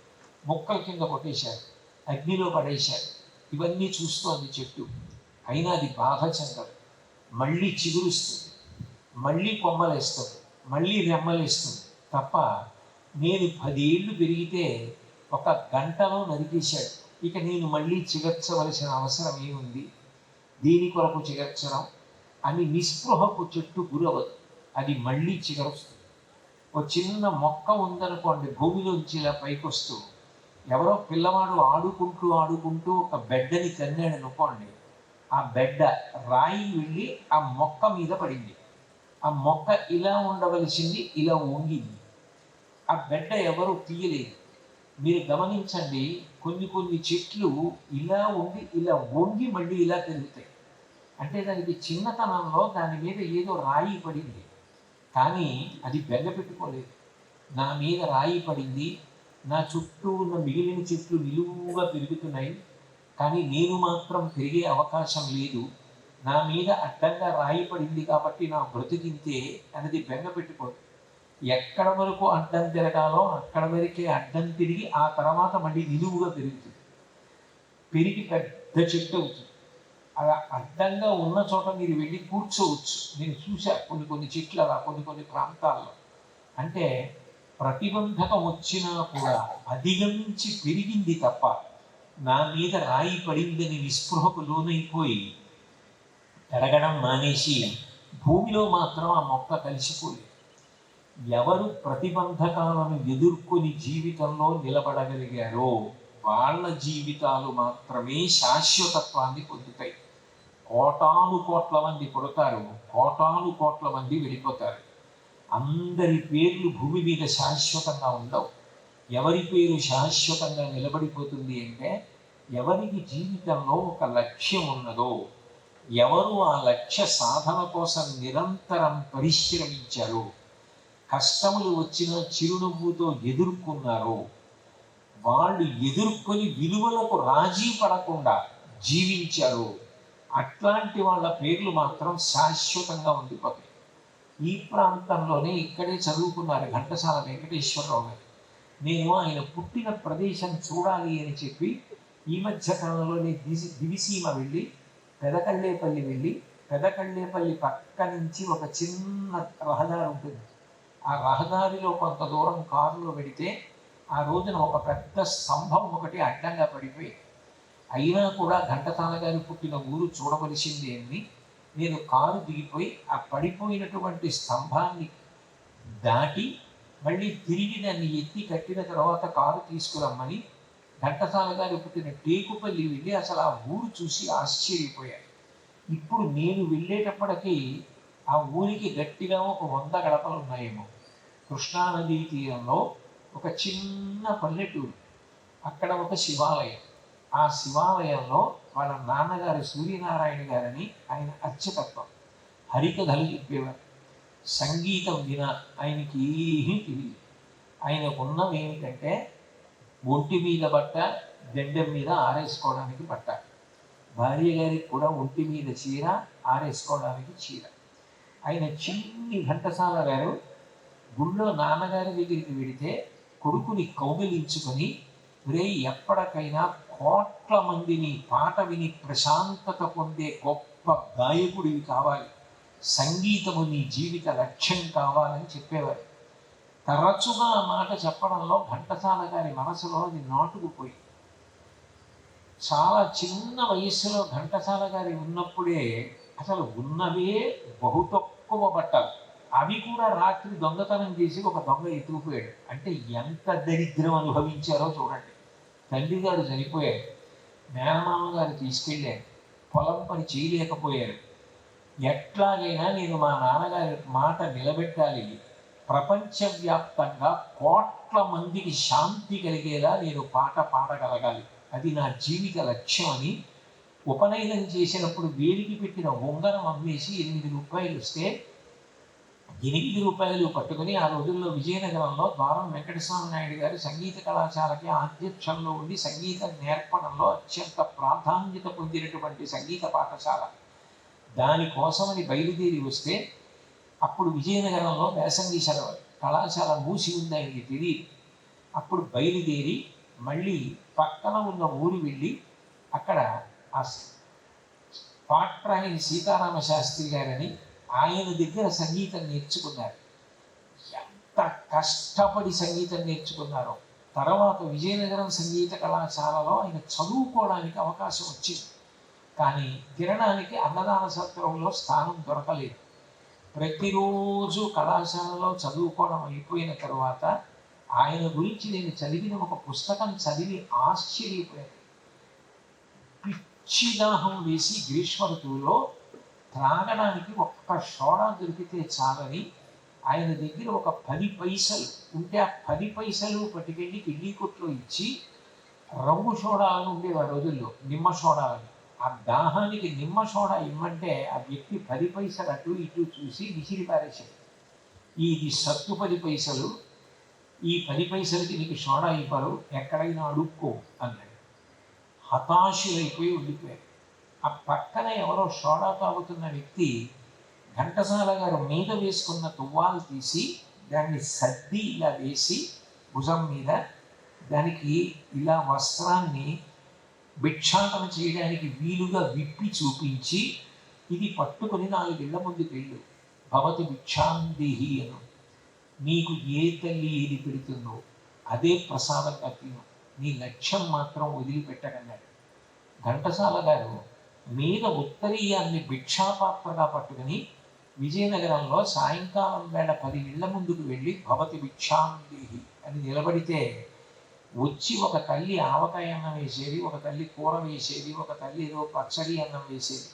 ముక్కల కింద కొట్టేశారు, అగ్నిలో పడేశారు. ఇవన్నీ చూస్తోంది చెట్టు. అయినా అది బాధ చెందదు. మళ్ళీ చిగురుస్తుంది, మళ్ళీ కొమ్మలేస్తుంది, మళ్ళీ రెమ్మలేస్తుంది తప్ప నేను 10 ఏళ్ళు పెరిగితే ఒక గంటలో నరికేశాడు, ఇక నేను మళ్ళీ చిగర్చవలసిన అవసరం ఏముంది, దీని కొరకు చిగర్చడం అని నిస్పృహకు చెట్టు గురవదు. అది మళ్ళీ చిగరుస్తుంది. ఒక చిన్న మొక్క ఉందనుకోండి, భూమిలోంచి ఇలా పైకి వస్తూ ఎవరో పిల్లవాడు ఆడుకుంటూ ఒక బెడ్డని తన్నాడు అనుకోండి, ఆ బెడ్డ రాయి వెళ్ళి ఆ మొక్క మీద పడింది. ఆ మొక్క ఇలా ఉండవలసింది ఇలా వంగింది. ఆ బెడ్డ ఎవరు తీయలేదు. మీరు గమనించండి, కొన్ని చెట్లు ఇలా ఉండి ఇలా వంగి మళ్ళీ ఇలా పెరుగుతాయి. అంటే దానికి చిన్నతనంలో దాని మీద ఏదో రాయి పడింది, కానీ అది బెంగ పెట్టుకోలేదు. నా మీద రాయి పడింది, నా చుట్టూ ఉన్న మిగిలిన చెట్లు నిలువుగా పెరుగుతున్నాయి, కానీ నేను మాత్రం పెరిగే అవకాశం లేదు, నా మీద అడ్డంగా రాయి పడింది కాబట్టి నా బ్రతికింతే అనేది బెంగ పెట్టుకోదు. ఎక్కడ వరకు అడ్డం తిరగాలో అక్కడ వరకే అడ్డం తిరిగి ఆ తర్వాత మళ్ళీ నిలువుగా పెరుగుతుంది, పెరిగి పెద్ద చెట్టు అవుతుంది. అలా అడ్డంగా ఉన్న చోట మీరు వెళ్ళి కూర్చోవచ్చు. నేను చూసా కొన్ని చెట్లు అలా కొన్ని ప్రాంతాల్లో. అంటే ప్రతిబంధకం వచ్చినా కూడా అధిగమించి పెరిగింది తప్ప నా మీద రాయి పడిందని నిస్పృహకు లోనైపోయి పెరగడం మానేసి భూమిలో మాత్రం ఆ మొక్క కలిసిపోయింది. ఎవరు ప్రతిబంధకాలను ఎదుర్కొని జీవితంలో నిలబడగలిగారో వాళ్ళ జీవితాలు మాత్రమే శాశ్వతత్వాన్ని పొందుతాయి. కోట్ల మంది పుడతారు, కోట్ల మంది వెళ్ళిపోతారు. అందరి పేర్లు భూమి మీద శాశ్వతంగా ఉండవు. ఎవరి పేరు శాశ్వతంగా నిలబడిపోతుంది అంటే ఎవరికి జీవితంలో ఒక లక్ష్యం ఉన్నదో, ఎవరు ఆ లక్ష్య సాధన కోసం నిరంతరం పరిశ్రమించారో, కష్టములు వచ్చిన చిరునవ్వుతో ఎదుర్కొన్నారో, వాళ్ళు ఎదుర్కొని విలువలకు రాజీ పడకుండా జీవించారు, అట్లాంటి వాళ్ళ పేర్లు మాత్రం శాశ్వతంగా ఉండిపోతాయి. ఈ ప్రాంతంలోనే ఇక్కడే చదువుకున్నారు ఘంటసాల వెంకటేశ్వరరావు గారు. నేను ఆయన పుట్టిన ప్రదేశం చూడాలి అని చెప్పి ఈ మధ్య కాలంలోనే దివిసీమ వెళ్ళి పెదకళ్ళేపల్లి వెళ్ళి, పెదకళ్ళేపల్లి పక్క నుంచి ఒక చిన్న రహదారి ఉంటుంది. ఆ రహదారిలో కొంత దూరం కారులో వెడితే ఆ రోజున ఒక పెద్ద స్తంభం ఒకటి అడ్డంగా పడిపోయి, అయినా కూడా ఘంటసాల గారు పుట్టిన ఊరు చూడవలసింది అని నేను కారు దిగిపోయి ఆ పడిపోయినటువంటి స్తంభాన్ని దాటి మళ్ళీ తిరిగి దాన్ని ఎత్తి కట్టిన తర్వాత కారు తీసుకురమ్మని ఘంటసాల గారు పుట్టిన టేకుపల్లి వెళ్ళి అసలు ఆ ఊరు చూసి ఆశ్చర్యపోయారు. ఇప్పుడు నేను వెళ్ళేటప్పటికీ ఆ ఊరికి గట్టిగా ఒక 100 గడపలు ఉన్నాయేమో. కృష్ణానదీ తీరంలో ఒక చిన్న పల్లెటూరు, అక్కడ ఒక శివాలయం. ఆ శివాలయంలో వాళ్ళ నాన్నగారు సూర్యనారాయణ గారని ఆయన అర్చకత్వం, హరికథలు చెప్పేవారు. సంగీతం విన ఆయనకి ఏమీ తెలియదు. ఆయనకు ఉన్నవి ఏమిటంటే ఒంటి మీద బట్ట, దండెం మీద ఆరేసుకోవడానికి బట్ట, భార్య గారికి కూడా ఒంటి మీద చీర, ఆరేసుకోవడానికి చీర. ఆయన చిన్ని ఘంటసాల గారు గుళ్ళో నాన్నగారి దగ్గరికి వెడితే కొడుకుని కౌగిలించుకొని, రే ఎప్పటికైనా కోట్ల మందిని పాట విని ప్రశాంతత పొందే గొప్ప గాయకుడివి కావాలి, సంగీతము నీ జీవిత లక్ష్యం కావాలని చెప్పేవారు. తరచుగా ఆ మాట చెప్పడంలో ఘంటసాల గారి మనసులో అది నాటుకుపోయి, చాలా చిన్న వయస్సులో ఘంటసాల గారి ఉన్నప్పుడే అసలు ఉన్నవే బహు తక్కువ బట్టలు, అవి కూడా రాత్రి దొంగతనం చేసి ఒక దొంగ ఎత్తుకుపోయాడు. అంటే ఎంత దరిద్రం అనుభవించారో చూడండి. తండ్రి గారు చనిపోయారు, మేనమామ గారు తీసుకెళ్ళారు, పొలం పని చేయలేకపోయారు. ఎట్లాగైనా నేను మా నాన్నగారి మాట నిలబెట్టాలి, ప్రపంచవ్యాప్తంగా కోట్ల మందికి శాంతి కలిగేలా నేను పాట పాడగలగాలి, అది నా జీవిత లక్ష్యం అని ఉపనయనం చేసినప్పుడు వేలికి పెట్టిన ఉంగరం అమ్మేసి 8 రూపాయలు వస్తే 8 రూపాయలు పట్టుకుని ఆ రోజుల్లో విజయనగరంలో ద్వారం వెంకటస్వామి నాయుడు గారు సంగీత కళాశాలకి అధ్యక్షంలో ఉండి సంగీతం నేర్పడంలో అత్యంత ప్రాధాన్యత పొందినటువంటి సంగీత పాఠశాల, దానికోసమని బయలుదేరి వస్తే అప్పుడు విజయనగరంలో వేసంగి సెలవు, కళాశాల మూసి ఉంది, ఆయనకి తెలియదు. అప్పుడు బయలుదేరి మళ్ళీ పక్కన ఉన్న ఊరు వెళ్ళి అక్కడ ఆ పాట్రాయని సీతారామ శాస్త్రి గారని ఆయన దగ్గర సంగీతం నేర్చుకున్నారు. ఎంత కష్టపడి సంగీతం నేర్చుకున్నారో. తర్వాత విజయనగరం సంగీత కళాశాలలో ఆయన చదువుకోవడానికి అవకాశం వచ్చింది, కానీ తినడానికి అన్నదాన సత్రంలో స్థానం దొరకలేదు. ప్రతిరోజు కళాశాలలో చదువుకోవడం అయిపోయిన తర్వాత ఆయన గురించి నేను చదివిన ఒక పుస్తకం చదివి ఆశ్చర్యపోయాను. పిచ్చి దాహం వేసి గ్రీష్మ ఋతువులో త్రాగడానికి ఒక్క సోడా దొరికితే చాలని ఆయన దగ్గర ఒక 10 పైసలు ఉంటే ఆ 10 పైసలు పట్టుకెళ్ళి కిడ్నీ కొట్లో ఇచ్చి రంగు సోడాలను ఉండేవి ఆ రోజుల్లో, నిమ్మ సోడాలని. ఆ దాహానికి నిమ్మ సోడా ఇమ్మంటే ఆ వ్యక్తి 10 పైసలు అటు ఇటు చూసి విసిరి పారేశాడు. ఇది సత్తు 10 పైసలు, ఈ 10 పైసలకి నీకు సోడా ఇవ్వరు, ఎక్కడైనా అడుక్కో అన్నాడు. హతాశులైపోయి ఉండిపోయారు. ఆ పక్కన ఎవరో సోడా తాగుతున్న వ్యక్తి ఘంటసాల గారు మీద వేసుకున్న తువ్వాలు తీసి దాన్ని సర్ది ఇలా వేసి భుజం మీద దానికి ఇలా వస్త్రాన్ని భిక్షాటన చేయడానికి వీలుగా విప్పి చూపించి, ఇది పట్టుకొని 4 ఇళ్ల ముందుకు వెళ్ళు, భవతి భిక్షాందేహి అను, నీకు ఏ తల్లి ఏది పెడుతుందో అదే ప్రసాదంగా తిను, నీ లక్ష్యం మాత్రం వదిలిపెట్టకన్నాడు. ఘంటసాల గారు మీద ఉత్తరీయాన్ని భిక్షాపాత్రగా పట్టుకుని విజయనగరంలో సాయంకాలం వేళ 10 ఇళ్ల ముందుకు వెళ్ళి భవతి భిక్షాందేహి అని నిలబడితే వచ్చి ఒక తల్లి ఆవకాయ అన్నం వేసేది, ఒక తల్లి కూర వేసేది, ఒక తల్లి ఏదో పచ్చడి అన్నం వేసేది.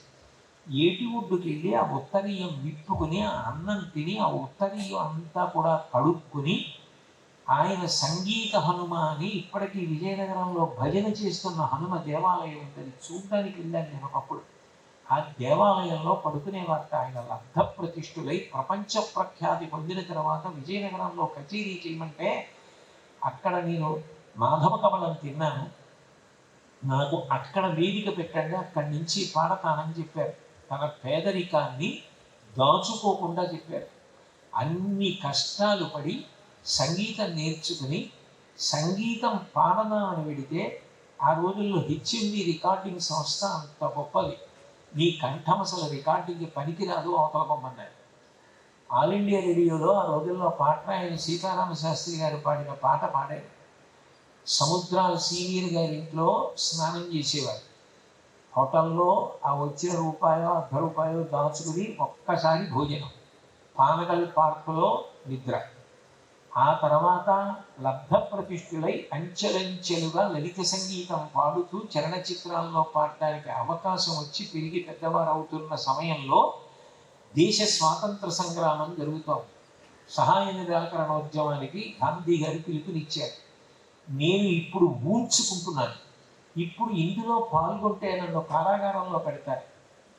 ఏటి ఒడ్డుకి వెళ్ళి ఆ ఉత్తరీయం విప్పుకుని ఆ అన్నం తిని ఆ ఉత్తరీయం అంతా కూడా కడుక్కుని ఆయన సంగీత హనుమ అని ఇప్పటికీ విజయనగరంలో భజన చేస్తున్న హనుమ దేవాలయం ఉంటుంది. చూడడానికి వెళ్ళాను నేను ఒకప్పుడు. ఆ దేవాలయంలో పడుకునేవారు. ఆయన లబ్ధ ప్రతిష్ఠులై ప్రపంచ ప్రఖ్యాతి పొందిన తర్వాత విజయనగరంలో కచేరీ చేయమంటే అక్కడ నేను మాధవ కమలం తిన్నాను. నాకు అక్కడ వేదిక పెట్టండి, అక్కడి నుంచి పాడతానని చెప్పారు. తన పేదరికాన్ని దాచుకోకుండా చెప్పారు. అన్ని కష్టాలు పడి సంగీతం నేర్చుకుని సంగీతం పాడదామని వెడితే ఆ రోజుల్లో హెచ్ఎండి రికార్డింగ్ సంస్థ అంత గొప్పది. నీ కంఠం అసలు రికార్డింగ్కి పనికిరాదు, అవతల పొమ్మన్నారు. ఆల్ ఇండియా రేడియోలో ఆ రోజుల్లో పాట్రాయని సీతారామ శాస్త్రి గారు పాడిన పాట పాడారు. సముద్రాల సీనియర్ గారి ఇంట్లో స్నానం చేసేవారు. హోటల్లో ఆ వచ్చిన రూపాయో ₹1 దాచుకుని ఒక్కసారి భోజనం, పానగల్ పార్కులో నిద్ర. ఆ తర్వాత లబ్ధ ప్రతిష్ఠులై అంచెలంచెలుగా లలిత సంగీతం పాడుతూ చలనచిత్రాల్లో పాడడానికి అవకాశం వచ్చి పెరిగి పెద్దవారు అవుతున్న సమయంలో దేశ స్వాతంత్ర సంగ్రామం జరుగుతోంది. సహాయ నిరాకరణోద్యమానికి గాంధీ గారు పిలుపునిచ్చారు. నేను ఇప్పుడు ఊడ్చుకుంటున్నాను. ఇప్పుడు ఇందులో పాల్గొంటే నన్ను కారాగారంలో పెడతారు.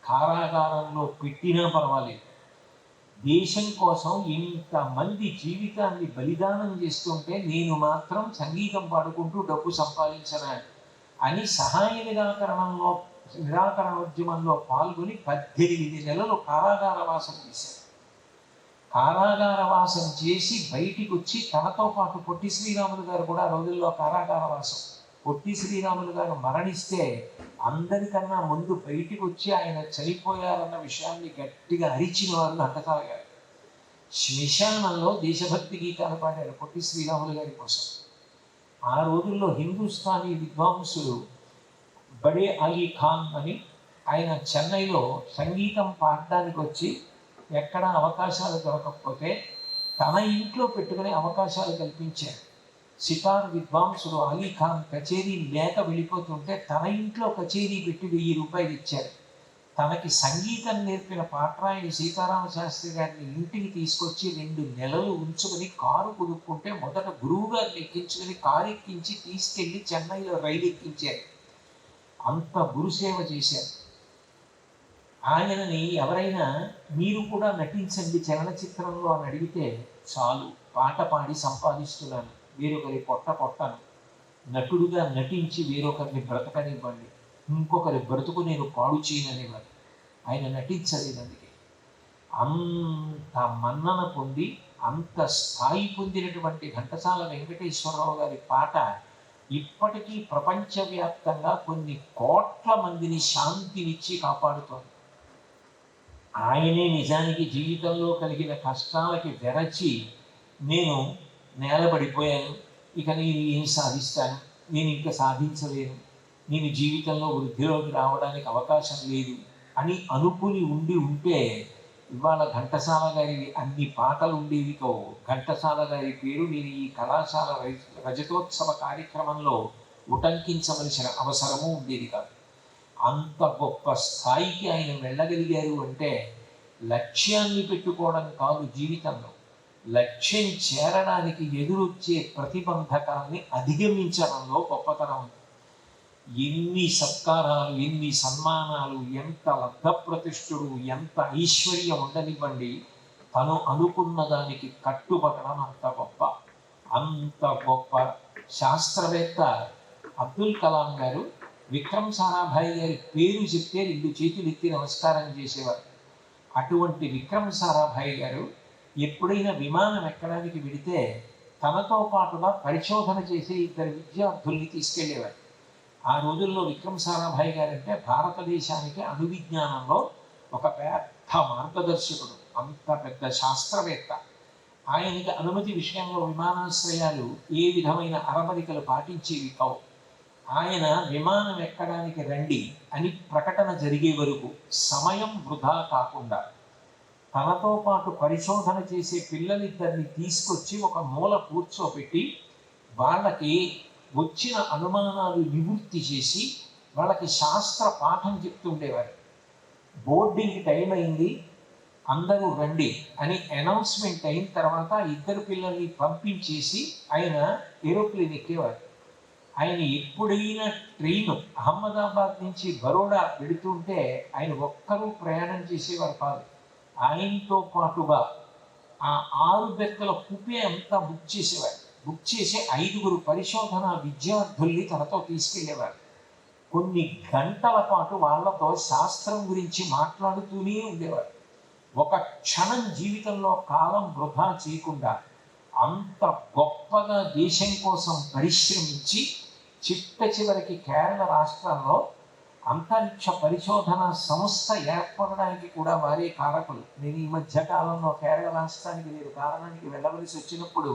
కారాగారంలో పెట్టినా పర్వాలేదు, దేశం కోసం ఇంతమంది జీవితాన్ని బలిదానం చేస్తుంటే నేను మాత్రం సంగీతం పాడుకుంటూ డబ్బు సంపాదించనా అని సహాయ నిరాకరణోద్యమంలో పాల్గొని 18 నెలలు కారాగార వాసం చేశారు. కారాగార వాసం చేసి బయటికి వచ్చి తనతో పాటు పొట్టి శ్రీరాములు గారు కూడా రోజుల్లో కారాగార వాసం. పొట్టి శ్రీరాములు గారు మరణిస్తే అందరికన్నా ముందు బయటికి వచ్చి ఆయన చనిపోయారన్న విషయాన్ని గట్టిగా అరిచిన వారు ఘంటసాల గారు. శ్మశానంలో దేశభక్తి గీతాలు పాడారు పొట్టి శ్రీరాములు గారి కోసం. ఆ రోజుల్లో హిందుస్థానీ విద్వాంసులు బడే అలీ ఖాన్ అని ఆయన చెన్నైలో సంగీతం పాడడానికి వచ్చి ఎక్కడ అవకాశాలు దొరకకపోతే తన ఇంట్లో పెట్టుకునే అవకాశాలు కల్పించారు. సితార్ విద్వాంసుడు అలీ ఖాన్ కచేరీ లేక వెళ్ళిపోతుంటే తన ఇంట్లో కచేరీ పెట్టి ₹1000 ఇచ్చారు. తనకి సంగీతం నేర్పిన పాట్రాయని సీతారామ శాస్త్రి గారిని ఇంటికి తీసుకొచ్చి 2 నెలలు ఉంచుకొని కారు కొనుక్కుంటే మొదట గురువు గారిని ఎక్కించుకొని కారు ఎక్కించి తీసుకెళ్ళి చెన్నైలో రైలు ఎక్కించారు. అంత గురుసేవ చేశారు. ఆయనని ఎవరైనా మీరు కూడా నటించండి చలనచిత్రంలో అని అడిగితే చాలు, పాట పాడి సంపాదిస్తున్నాను, వేరొకరి కొట్టను, నటుడుగా నటించి వేరొకరిని బ్రతకనివ్వండి, ఇంకొకరి బ్రతుకు నేను పాడు చేయననేవారు. ఆయన నటించలేదు. అందుకే అంత మన్నన పొంది అంత స్థాయి పొందినటువంటి ఘంటసాల వెంకటేశ్వరరావు గారి పాట ఇప్పటికీ ప్రపంచవ్యాప్తంగా కొన్ని కోట్ల మందిని శాంతినిచ్చి కాపాడుతోంది. ఆయనే నిజానికి జీవితంలో కలిగిన కష్టాలకి వెరచి నేను నేలబడిపోయాను, ఇక నేను ఏం సాధిస్తాను, నేను ఇంకా సాధించలేను, నేను జీవితంలో వృద్ధిలోకి రావడానికి అవకాశం లేదు అని అనుకుని ఉంటే ఇవాళ ఘంటసాల గారి అన్ని పాటలు ఉండేవి కావు. ఘంటసాల గారి పేరు నేను ఈ కళాశాల రజతోత్సవ కార్యక్రమంలో ఉటంకించవలసిన అవసరము ఉండేది కాదు. అంత గొప్ప స్థాయికి ఆయన వెళ్ళగలిగారు అంటే లక్ష్యాన్ని పెట్టుకోవడం కాదు, జీవితంలో లక్ష్యం చేరడానికి ఎదురొచ్చే ప్రతిబంధకాన్ని అధిగమించడంలో గొప్పతనం ఉంది. ఎన్ని సత్కారాలు, ఎన్ని సన్మానాలు, ఎంత లబ్ధప్రతిష్ఠుడు, ఎంత ఐశ్వర్యం ఉండనివ్వండి, తను అనుకున్న దానికి కట్టుబడడం అంత గొప్ప శాస్త్రవేత్త అబ్దుల్ కలాం గారు విక్రమ్ సారాభాయ్ గారి పేరు చెప్తే 2 చేతులు ఎత్తి నమస్కారం చేసేవారు. అటువంటి విక్రమ్ సారాభాయ్ గారు ఎప్పుడైనా విమానం ఎక్కడానికి వెడితే తనతో పాటుగా పరిశోధన చేసే 2 విద్యార్థుల్ని తీసుకెళ్లేవారు. ఆ రోజుల్లో విక్రమ్ సారాభాయ్ గారు అంటే భారతదేశానికి అణువిజ్ఞానంలో ఒక పెద్ద మార్గదర్శకుడు, అంత పెద్ద శాస్త్రవేత్త. ఆయనకి అనుమతి విషయంలో విమానాశ్రయాలు ఏ విధమైన అరమరికలు పాటించేవి కావు. ఆయన విమానం ఎక్కడానికి రండి అని ప్రకటన జరిగే వరకు సమయం వృధా కాకుండా తనతో పాటు పరిశోధన చేసే పిల్లలిద్దరిని తీసుకొచ్చి ఒక మూల కూర్చోబెట్టి వాళ్ళకి వచ్చిన అనుమానాలు నివృత్తి చేసి వాళ్ళకి శాస్త్ర పాఠం చెప్తుండేవారు. బోర్డింగ్కి టైం అయింది, అందరూ రండి అని అనౌన్స్మెంట్ అయిన తర్వాత ఇద్దరు పిల్లల్ని పంపించేసి ఆయన ఏరోప్లేన్ ఎక్కేవారు. ఆయన ఎప్పుడైనా ట్రైన్ అహ్మదాబాద్ నుంచి బరోడా వెళుతుంటే ఆయన ఒక్కరూ ప్రయాణం చేసేవారు కాదు. ఆయనతో పాటుగా ఆ 6 బెర్తుల కుపే అంతా బుక్ చేసేవారు. బుక్ చేసి 5గురు పరిశోధన విద్యార్థుల్ని తనతో తీసుకెళ్లేవారు. కొన్ని గంటల పాటు వాళ్ళతో శాస్త్రం గురించి మాట్లాడుతూనే ఉండేవారు. ఒక క్షణం జీవితంలో కాలం వృధా చేయకుండా అంత గొప్పగా దేశం కోసం పరిశ్రమించి చివరికి కేరళ రాష్ట్రంలో అంతరిక్ష పరిశోధన సంస్థ ఏర్పడడానికి కూడా వారే కారకులు. నేను ఈ మధ్య కాలంలో కేరళ రాష్ట్రానికి నేను కారణానికి వెళ్ళవలసి వచ్చినప్పుడు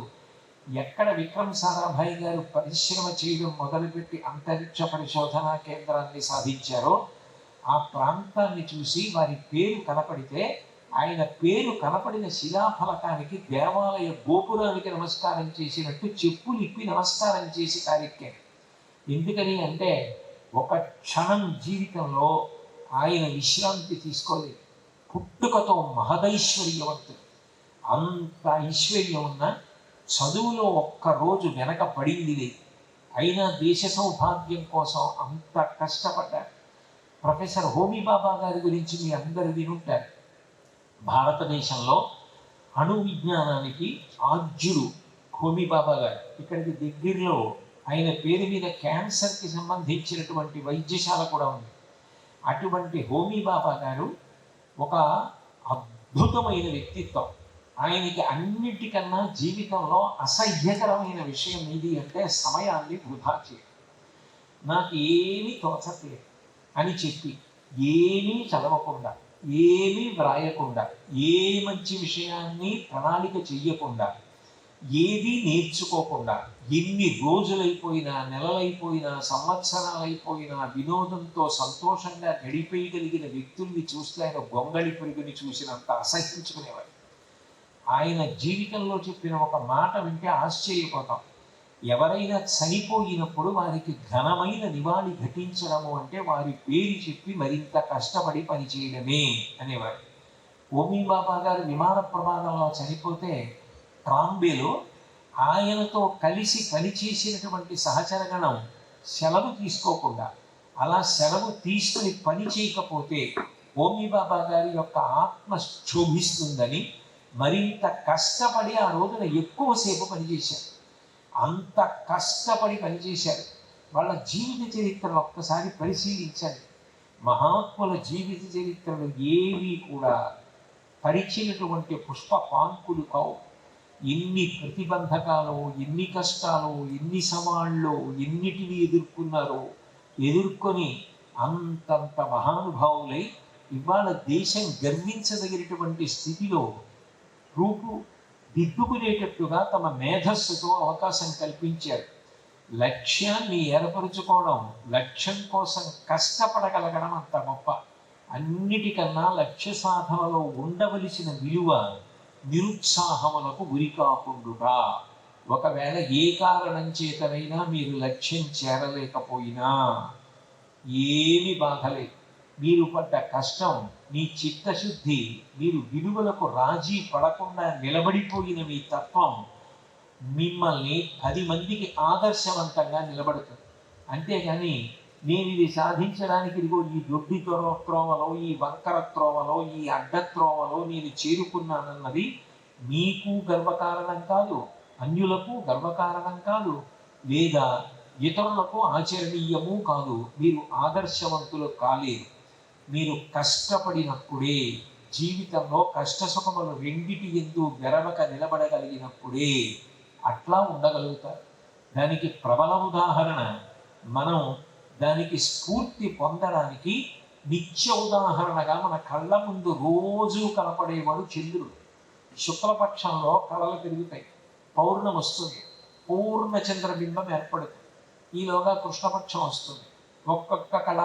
ఎక్కడ విక్రమ్ సారాభాయ్ గారు పరిశ్రమ చేయడం మొదలుపెట్టి అంతరిక్ష పరిశోధనా కేంద్రాన్ని సాధించారో ఆ ప్రాంతాన్ని చూసి వారి పేరు కనపడితే ఆయన పేరు కనపడిన శిలాఫలకానికి దేవాలయ గోపురానికి నమస్కారం చేసినట్టు చెప్పులు ఇప్పి నమస్కారం చేసి కార్యక్రమం. ఎందుకని అంటే ఒక క్షణం జీవితంలో ఆయన విశ్రాంతి తీసుకోలేదు. పుట్టుకతో మహదైశ్వర్యవంతుడు. అంత ఐశ్వర్యం ఉన్న చదువులో ఒక్కరోజు వెనక పడింది లేదు. అయినా దేశ సౌభాగ్యం కోసం అంత కష్టపడ్డారు. ప్రొఫెసర్ హోమీ బాబా గారి గురించి మీ అందరూ వినుంటారు. భారతదేశంలో అణు విజ్ఞానానికి ఆద్యుడు హోమీ బాబా గారు. ఇక్కడికి దగ్గరలో ఆయన పేరు మీద క్యాన్సర్కి సంబంధించినటువంటి వైద్యశాల కూడా ఉంది. అటువంటి హోమీ బాబా గారు ఒక అద్భుతమైన వ్యక్తిత్వం. ఆయనకి అన్నిటికన్నా జీవితంలో అసహ్యకరమైన విషయం ఏది అంటే సమయాన్ని వృధా చేయడం. నాకు ఏమీ తోచట్లేదు అని చెప్పి ఏమీ చదవకుండా, ఏమీ వ్రాయకుండా, ఏ మంచి విషయాన్ని ప్రణాళిక చెయ్యకుండా, ఏదీ నేర్చుకోకుండా ఎన్ని రోజులైపోయినా, నెలలైపోయినా, సంవత్సరాలైపోయినా వినోదంతో సంతోషంగా గడిపేయగలిగిన వ్యక్తుల్ని చూస్తే ఆయన గొంగళి పురుగుని చూసినంత అసహించుకునేవారు. ఆయన జీవితంలో చెప్పిన ఒక మాట వింటే ఆశ్చర్యపోతాం. ఎవరైనా చనిపోయినప్పుడు వారికి ఘనమైన నివాళి ఘటించడము అంటే వారి పేరు చెప్పి మరింత కష్టపడి పనిచేయడమే అనేవారు. హోమీ బాబా గారు విమాన ప్రమాదంలో చనిపోతే ట్రాంబేలో ఆయనతో కలిసి పనిచేసినటువంటి సహచరగణం సెలవు తీసుకోకుండా, అలా సెలవు తీసుకుని పని చేయకపోతే హోమీ బాబా గారి యొక్క ఆత్మ క్షోభిస్తుందని మరింత కష్టపడి ఆ రోజున ఎక్కువసేపు పనిచేశారు. అంత కష్టపడి పనిచేశారు. వాళ్ళ జీవిత చరిత్రను ఒక్కసారి పరిశీలించండి. మహాత్ముల జీవిత చరిత్రలు ఏవి కూడా పరిచినటువంటి పుష్ప పాంకులు కావు. ఎన్ని ప్రతిబంధకాలు, ఎన్ని కష్టాలు, ఎన్ని సవాళ్ళు, ఎన్నిటిని ఎదుర్కొన్నారో ఎదుర్కొని అంతంత మహానుభావులై ఇవాళ దేశం గర్వించదగినటువంటి స్థితిలో రూపు దిద్దుకునేటట్టుగా తమ మేధస్సుతో అవకాశం కల్పించారు. లక్ష్యాన్ని ఏర్పరుచుకోవడం, లక్ష్యం కోసం కష్టపడగలగడం అంత గొప్ప. అన్నిటికన్నా లక్ష్య సాధనలో ఉండవలసిన విలువ నిరుత్సాహములకు గురి కాకుండా. ఒకవేళ ఏ కారణం చేతనైనా మీరు లక్ష్యం చేరలేకపోయినా ఏమి బాధలేదు. మీరు పడ్డ కష్టం, మీ చిత్తశుద్ధి, మీరు విలువలకు రాజీ పడకుండా నిలబడిపోయిన మీ తత్వం మిమ్మల్ని 10 మందికి ఆదర్శవంతంగా నిలబడుతుంది. అంతేగాని నేను ఇది సాధించడానికి ఇదిగో ఈ దొడ్డి త్రోవలో, ఈ వంకర త్రోవలో, ఈ అడ్డ త్రోవలో నేను చేరుకున్నానన్నది మీకు గర్వకారణం కాదు, అన్యులకు గర్వకారణం కాదు, లేదా ఇతరులకు ఆచరణీయము కాదు. మీరు ఆదర్శవంతులు కాలేరు. మీరు కష్టపడినప్పుడే, జీవితంలో కష్టసుఖములు రెండిటి ఎందు గెరవక నిలబడగలిగినప్పుడే అట్లా ఉండగలుగుతారు. దానికి ప్రబల ఉదాహరణ, మనం దానికి స్ఫూర్తి పొందడానికి నిత్య ఉదాహరణగా మన కళ్ళ ముందు రోజు కనపడేవాడు చంద్రుడు. శుక్లపక్షంలో కళలు పెరుగుతాయి, పౌర్ణమి వస్తుంది, పూర్ణ చంద్రబింబం ఏర్పడుతుంది. ఈలోగా కృష్ణపక్షం వస్తుంది, ఒక్కొక్క కళ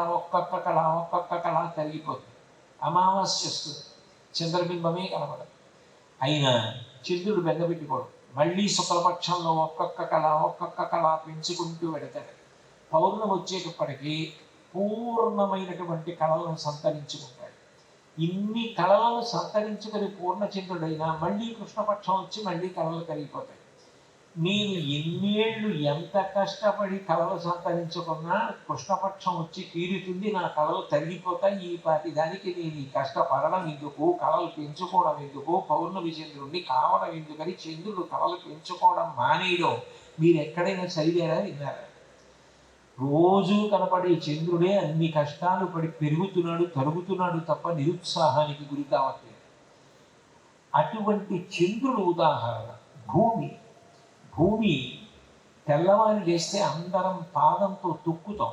తరిగిపోతుంది. అమావాస్య వస్తుంది, చంద్రబింబమే కనబడదు. అయినా చంద్రుడు బెంగపెట్టుకోడు. మళ్ళీ శుక్లపక్షంలో ఒక్కొక్క కళ పెంచుకుంటూ పెడతాడు. పౌర్ణమి వచ్చేటప్పటికీ పూర్ణమైనటువంటి కళలను సంతరించుకుంటాడు. ఇన్ని కళలను సంతరించుకుని పూర్ణచంద్రుడైనా మళ్ళీ కృష్ణపక్షం వచ్చి మళ్ళీ కళలు కరిగిపోతాయి. నేను ఎన్నేళ్ళు ఎంత కష్టపడి కళలు సంతరించుకున్నా కృష్ణపక్షం వచ్చి తీరుతుంది, నా కళలు తరిగిపోతాయి. ఈ పాటి దానికి నేను ఈ కష్టపడడం ఎందుకు, కళలు పెంచుకోవడం ఎందుకు, పౌర్ణమి చంద్రుడిని కావడం ఎందుకని చంద్రుడు కళలు పెంచుకోవడం మానేయడం మీరు ఎక్కడైనా చదివారా, విన్నారా? రోజు కనపడే చంద్రుడే అన్ని కష్టాలు పడి పెరుగుతున్నాడు, తరుగుతున్నాడు తప్ప నిరుత్సాహానికి గురి కావట్లేదు. అటువంటి చంద్రుడు ఉదాహరణ భూమి. భూమి తెల్లవారి లేస్తే అందరం పాదంతో తొక్కుతాం,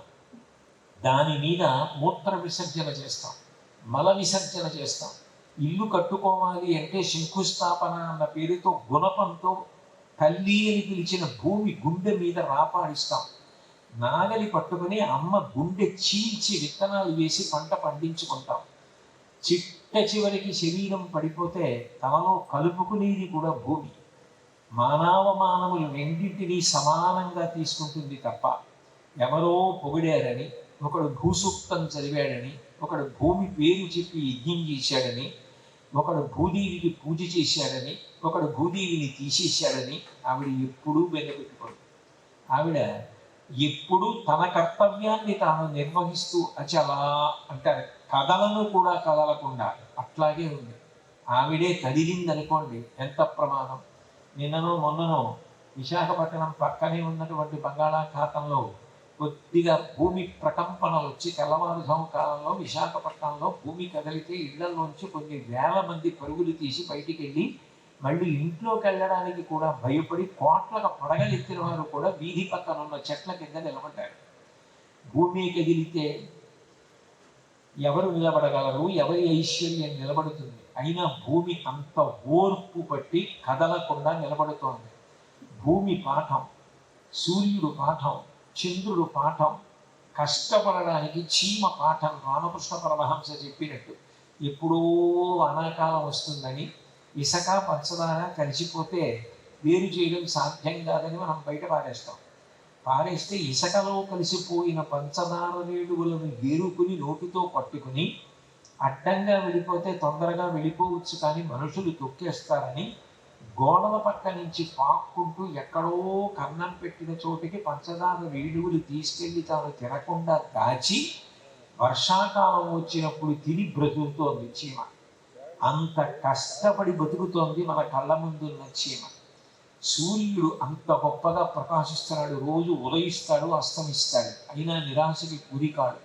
దాని మీద మూత్ర విసర్జన చేస్తాం, మల విసర్జన చేస్తాం. ఇల్లు కట్టుకోవాలి అంటే శంకుస్థాపన అన్న పేరుతో గుణపంతో తల్లి అని పిలిచిన భూమి గుండె మీద రాపాడిస్తాం. నాగలి పట్టుకుని అమ్మ గుండె చీల్చి విత్తనాలు వేసి పంట పండించుకుంటాం. చిట్ట చివరికి శరీరం పడిపోతే తమలో కలుపుకునేది కూడా భూమి. మానవులు రెండింటినీ సమానంగా తీసుకుంటుంది తప్ప ఎవరో పొగిడారని, ఒకడు భూసూక్తం చదివాడని, ఒకడు భూమి పేరు చెప్పి యజ్ఞం చేశాడని, ఒకడు భూదేవికి పూజ చేశాడని, ఒకడు భూదేవిని తీసేశాడని ఆవిడ ఎప్పుడూ వెనపెట్టుకోడు. ఆవిడ ఎప్పుడూ తన కర్తవ్యాన్ని తాను నిర్వహిస్తూ అచలా అంటారు, కథలను కూడా కదలకుండా అట్లాగే ఉంది. ఆవిడే కదిలిందనుకోండి ఎంత ప్రమాదం. నిన్ననో మొన్ననో విశాఖపట్నం పక్కనే ఉన్నటువంటి బంగాళాఖాతంలో కొద్దిగా భూమి ప్రకంపనలు వచ్చి తెల్లవారుజాము కాలంలో విశాఖపట్నంలో భూమి కదిలితే ఇళ్లలోంచి కొన్ని వేల మంది పరుగులు తీసి బయటికి వెళ్ళి మళ్ళీ ఇంట్లోకి వెళ్ళడానికి కూడా భయపడి కోట్లకు పడగలెత్తిన వారు కూడా వీధి పక్కన ఉన్న చెట్ల కింద నిలబడ్డారు. భూమి కదిలితే ఎవరు నిలబడగలరు, ఎవరి ఐశ్వర్యం నిలబడుతుంది? అయినా భూమి అంత ఓర్పు పట్టి కదలకుండా నిలబడుతోంది. భూమి పాఠం, సూర్యుడు పాఠం, చంద్రుడు పాఠం, కష్టపడడానికి చీమ పాఠం. రామకృష్ణ పరమహంస చెప్పినట్టు ఎప్పుడో అనాకాలం వస్తుందని ఇసుక పంచదార కలిసిపోతే వేరు చేయడం సాధ్యం కాదని మనం బయట పారేస్తాం. పారేస్తే ఇసుకలో కలిసిపోయిన పంచదార రేణువులను ఏరుకుని నోటితో పట్టుకుని అడ్డంగా వెళ్ళిపోతే తొందరగా వెళ్ళిపోవచ్చు, కానీ మనుషులు తొక్కేస్తారని గోడల పక్క నుంచి పాక్కుంటూ ఎక్కడో కన్నం పెట్టిన చోటికి పంచదార రేణువులు తీసుకెళ్ళి తాను తినకుండా దాచి వర్షాకాలం వచ్చినప్పుడు తిని బ్రతుకుతోంది చీమ. అంత కష్టపడి బతుకుతోంది మన కళ్ళ ముందున్న చీమ. సూర్యుడు అంత గొప్పగా ప్రకాశిస్తున్నాడు, రోజు ఉదయిస్తాడు, అస్తమిస్తాడు, అయినా నిరాశకి గురికాడు.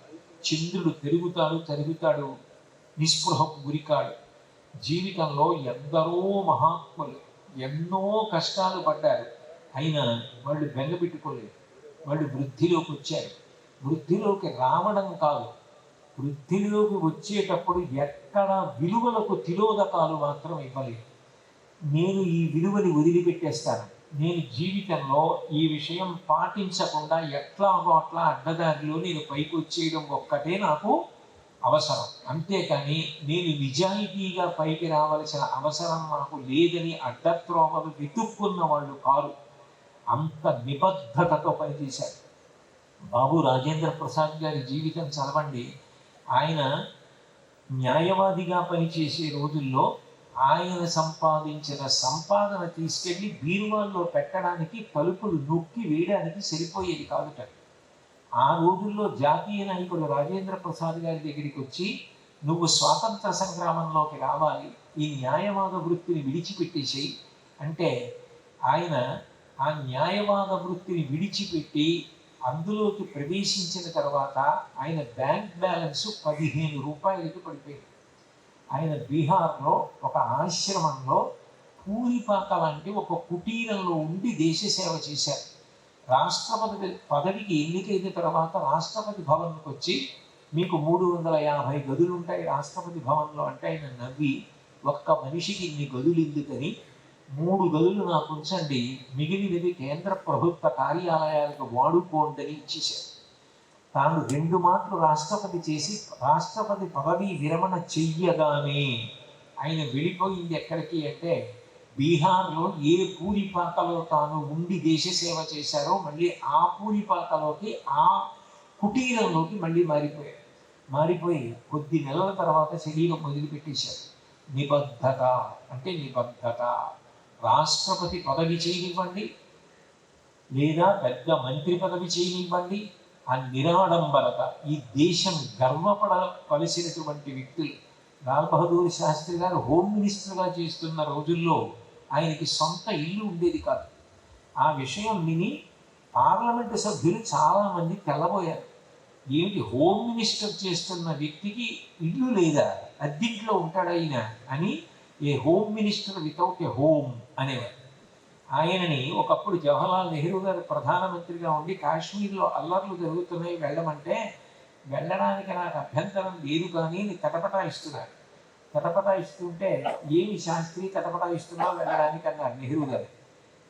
చంద్రుడు పెరుగుతాడు, తరుగుతాడు, నిస్పృహకు గురికాడు. జీవితంలో ఎందరో మహాత్ములు ఎన్నో కష్టాలు పడ్డారు, అయినా వాళ్ళు బెంగపెట్టుకోలేదు. వాళ్ళు వృద్ధిలోకి వచ్చారు. వృద్ధిలోకి రావడం కాదు, వృద్ధిలోకి వచ్చేటప్పుడు ఎక్కడ విలువలకు తిలోదకాలు మాత్రం ఇవ్వలేదు. నేను ఈ విలువని వదిలిపెట్టేస్తాను, నేను జీవితంలో ఈ విషయం పాటించకుండా ఎట్లాగో అట్లా అడ్డదారిలో నేను పైకి వచ్చేయడం ఒక్కటే నాకు అవసరం, అంతేకాని నేను నిజాయితీగా పైకి రావలసిన అవసరం నాకు లేదని అడ్డత్రోవలు వెతుక్కున్న వాళ్ళు కారు. అంత నిబద్ధతతో పనిచేశారు. బాబు రాజేంద్ర ప్రసాద్ గారి జీవితం చదవండి. ఆయన న్యాయవాదిగా పనిచేసే రోజుల్లో ఆయన సంపాదించిన సంపాదన తీసుకెళ్ళి బీరువాల్లో పెట్టడానికి తలుపులు నొక్కి వేయడానికి సరిపోయేది కాదుట. ఆ రోజుల్లో జాతీయ నాయకుడు రాజేంద్ర ప్రసాద్ గారి దగ్గరికి వచ్చి, నువ్వు స్వాతంత్ర సంగ్రామంలోకి రావాలి, ఈ న్యాయవాద వృత్తిని విడిచిపెట్టేసేయి అంటే ఆయన ఆ న్యాయవాద వృత్తిని విడిచిపెట్టి అందులోకి ప్రవేశించిన తర్వాత ఆయన బ్యాంక్ బ్యాలెన్స్ 15 రూపాయలకి పడిపోయింది. ఆయన బీహార్లో ఒక ఆశ్రమంలో పూరిపాక లాంటి ఒక కుటీరంలో ఉండి దేశ సేవ చేశారు. రాష్ట్రపతి పదవికి ఎన్నికైన తర్వాత రాష్ట్రపతి భవన్కి వచ్చి, మీకు 350 గదులు ఉంటాయి రాష్ట్రపతి భవన్లో అంటే ఆయన నవ్వి, ఒక్క మనిషికి ఇన్ని గదులు ఎందుకని, 3 గదులు నాకు ఉంచండి, మిగిలినవి కేంద్ర ప్రభుత్వ కార్యాలయాలకు వాడుకోండి ఇచ్చేశారు. తాను 2 మాటలు రాష్ట్రపతి చేసి రాష్ట్రపతి పదవి విరమణ చెయ్యగానే ఆయన వెళ్ళిపోయింది ఎక్కడికి అంటే బీహార్లో ఏ పూరిపాకలో తాను ఉండి దేశ సేవ చేశారో మళ్ళీ ఆ పూరిపాకలోకి, ఆ కుటీరంలోకి మళ్ళీ మారిపోయారు. మారిపోయి కొద్ది నెలల తర్వాత శరీరం మొదలుపెట్టేశారు. నిబద్ధత అంటే నిబద్ధత. రాష్ట్రపతి పదవి చేయనివ్వండి, లేదా పెద్ద మంత్రి పదవి చేయనివ్వండి, ఆ నిరాడంబరత, ఈ దేశం గర్వపడవలసినటువంటి వ్యక్తులు. లాల్ బహదూర్ శాస్త్రి గారు హోమ్ మినిస్టర్గా చేస్తున్న రోజుల్లో ఆయనకి సొంత ఇల్లు ఉండేది కాదు. ఆ విషయం విని పార్లమెంటు సభ్యులు చాలామంది తెల్లబోయారు. ఏమిటి హోమ్ మినిస్టర్ చేస్తున్న వ్యక్తికి ఇల్లు లేదా, అద్దెంట్లో ఉంటాడైన అని, a home minister without a home అనేవారు. ఆయనని ఒకప్పుడు జవహర్లాల్ నెహ్రూ గారు ప్రధానమంత్రిగా ఉండి కాశ్మీర్లో అల్లర్లు జరుగుతున్నాయి వెళ్ళమంటే, వెళ్ళడానికి నాకు అభ్యంతరం లేదు కానీ తటపటాయిస్తున్నారు. తటపటాయిస్తుంటే, ఏమి శాస్త్రి తటపటాయిస్తున్నావు వెళ్ళడానికి అన్నారు నెహ్రూ గారు.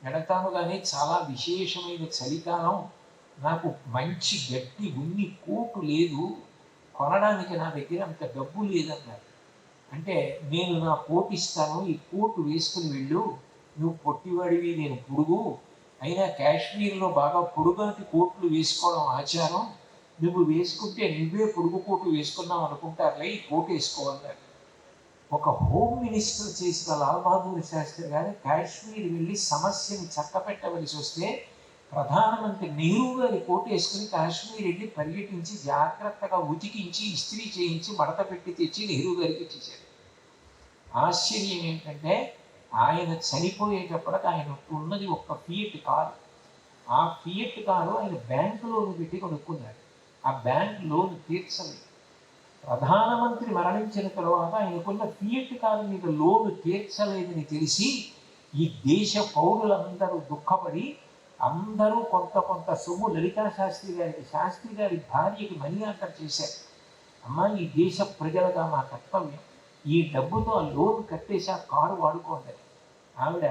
వెళతాను కానీ చాలా విశేషమైన చలికాలం, నాకు మంచి గట్టి ఉన్ని కోటు లేదు, కొనడానికి నా దగ్గర అంత డబ్బు లేదన్నారు. అంటే నేను నా కోటు ఇస్తాను, ఈ కోటు వేసుకుని వెళ్ళు, నువ్వు పొట్టివాడివి, నేను పొడుగు, అయినా కాశ్మీర్లో బాగా పొడుగాటి కోట్లు వేసుకోవడం ఆచారం, నువ్వు వేసుకుంటే నువ్వే పొడుగు కోటు వేసుకున్నావు అనుకుంటారులే, ఈ కోటు వేసుకోవాలన్నారు. ఒక హోమ్ మినిస్టర్ చేసిన లాల్ బహదూర్ శాస్త్రి గారు కాశ్మీర్ వెళ్ళి సమస్యని చక్కపెట్టవలసి వస్తే ప్రధానమంత్రి నెహ్రూ గారి కోటు వేసుకుని కాశ్మీర్ వెళ్ళి పర్యటించి జాగ్రత్తగా ఉతికించి ఇస్త్రీ చేయించి మడత పెట్టి తెచ్చి నెహ్రూ గారికి ఇచ్చేశారు. ఆశ్చర్యం ఏంటంటే ఆయన చనిపోయేటప్పటికి ఆయన ఉన్నది ఒక్క ఫియట్ కారు. ఆ ఫియట్ కారు ఆయన బ్యాంకు లోన్ పెట్టి కొనుక్కున్నాడు. ఆ బ్యాంక్ లోన్ తీర్చలేదు. ప్రధానమంత్రి మరణించిన తర్వాత ఆయనకున్న ఫియట్ కారు మీద లోను తీర్చలేదని తెలిసి ఈ దేశ పౌరులందరూ దుఃఖపడి అందరూ కొంత కొంత సొమ్ము లలితా శాస్త్రి గారికి, శాస్త్రి గారి భార్యకి మనీ ఆర్డర్ చేశారు. అమ్మ, ఈ దేశ ప్రజలుగా మా కర్తవ్యం, ఈ డబ్బుతో ఆ లోన్ కట్టేసి ఆ కారు వాడుకోండి. ఆవిడ,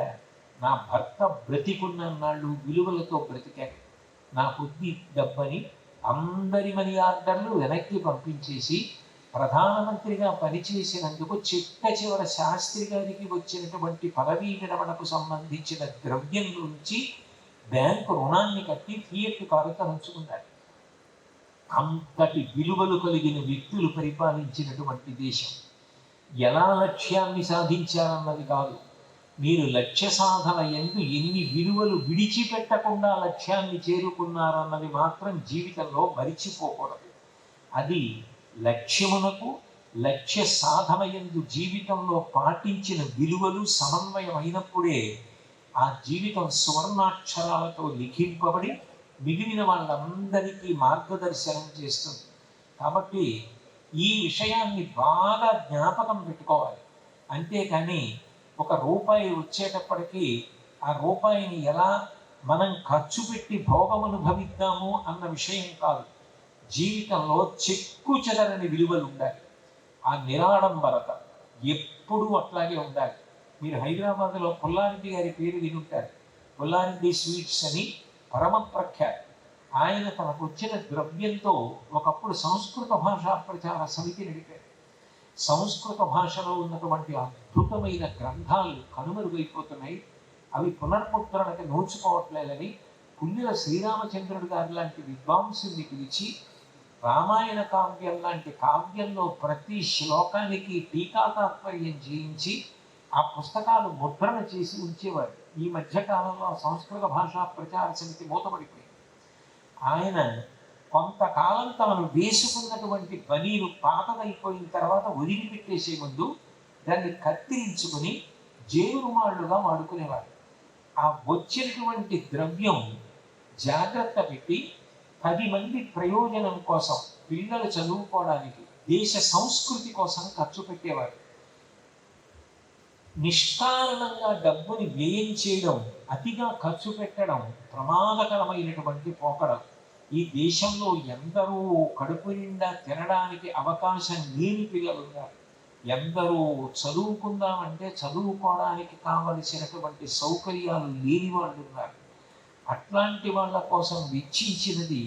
నా భర్త బ్రతికున్న నాళ్ళు విలువలతో బ్రతికారు, నా కొద్ది డబ్బని అందరి మనీ ఆర్డర్లు వెనక్కి పంపించేసి ప్రధానమంత్రిగా పనిచేసినందుకు చిట్ట చివర శాస్త్రి గారికి వచ్చినటువంటి పదవీ విరమణకు సంబంధించిన ద్రవ్యం నుంచి బ్యాంకు రుణాన్ని కట్టి ఫియట్ కారు తలంచుకున్నారు. అంతటి విలువలు కలిగిన వ్యక్తులు పరిపాలించినటువంటి దేశం. ఎలా లక్ష్యాన్ని సాధించారన్నది కాదు, మీరు లక్ష్య సాధన ఎందు ఎన్ని విలువలు విడిచిపెట్టకుండా లక్ష్యాన్ని చేరుకున్నారన్నది మాత్రం జీవితంలో మరిచిపోకూడదు. అది లక్ష్యమునకు, లక్ష్య సాధన ఎందు జీవితంలో పాటించిన విలువలు సమన్వయమైనప్పుడే ఆ జీవితం సువర్ణాక్షరాలతో లిఖింపబడి మిగిలిన వాళ్ళందరికీ మార్గదర్శనం చేస్తుంది. కాబట్టి ఈ విషయాన్ని బాగా జ్ఞాపకం పెట్టుకోవాలి. అంతేకాని ఒక రూపాయి వచ్చేటప్పటికీ ఆ రూపాయిని ఎలా మనం ఖర్చు పెట్టి భోగమనుభవిద్దాము అన్న విషయం కాదు. జీవితంలో చెక్కు చెదరని విలువలు ఉండాలి. ఆ నిరాడంబరత ఎప్పుడూ అట్లాగే ఉండాలి. మీరు హైదరాబాద్లో పుల్లారెడ్డి గారి పేరు వినుంటారు. పుల్లారెడ్డి స్వీట్స్ అని పరమ ప్రఖ్యాతి. ఆయన తనకు వచ్చిన ద్రవ్యంతో ఒకప్పుడు సంస్కృత భాషా ప్రచార సమితి నడిపారు. సంస్కృత భాషలో ఉన్నటువంటి అద్భుతమైన గ్రంథాలు కనుమరుగైపోతున్నాయి, అవి పునర్ముద్రణకు నోచుకోవట్లేదని పుల్లిల శ్రీరామచంద్రుడు గారి లాంటి విద్వాంసుని పిలిచి రామాయణ కావ్యం లాంటి కావ్యంలో ప్రతి శ్లోకానికి టీకాతాత్పర్యం చేయించి ఆ పుస్తకాలు ముద్రణ చేసి ఉంచేవారు. ఈ మధ్యకాలంలో సంస్కృత భాషా ప్రచార సమితి మూతపడిపోయింది. ఆయన కొంతకాలం తమను వేసుకున్నటువంటి బనీను పాతదైపోయిన తర్వాత వదిలిపెట్టేసే ముందు దాన్ని కత్తిరించుకుని జేబురుమాళ్ళుగా వాడుకునేవారు. ఆ వచ్చినటువంటి ద్రవ్యం జాగ్రత్త పెట్టి 10 మంది ప్రయోజనం కోసం, పిల్లలు చదువుకోవడానికి, దేశ సంస్కృతి కోసం ఖర్చు పెట్టేవారు. నిష్కారణంగా డబ్బుని వ్యయం చేయడం, అతిగా ఖర్చు పెట్టడం ప్రమాదకరమైనటువంటి పోకడం. ఈ దేశంలో ఎందరో కడుపు నిండా తినడానికి అవకాశం లేని పిల్లలు ఉన్నారు. ఎందరో చదువుకుందామంటే చదువుకోవడానికి కావలసినటువంటి సౌకర్యాలు లేని వాళ్ళు ఉన్నారు. అట్లాంటి వాళ్ళ కోసం వెచ్చించినది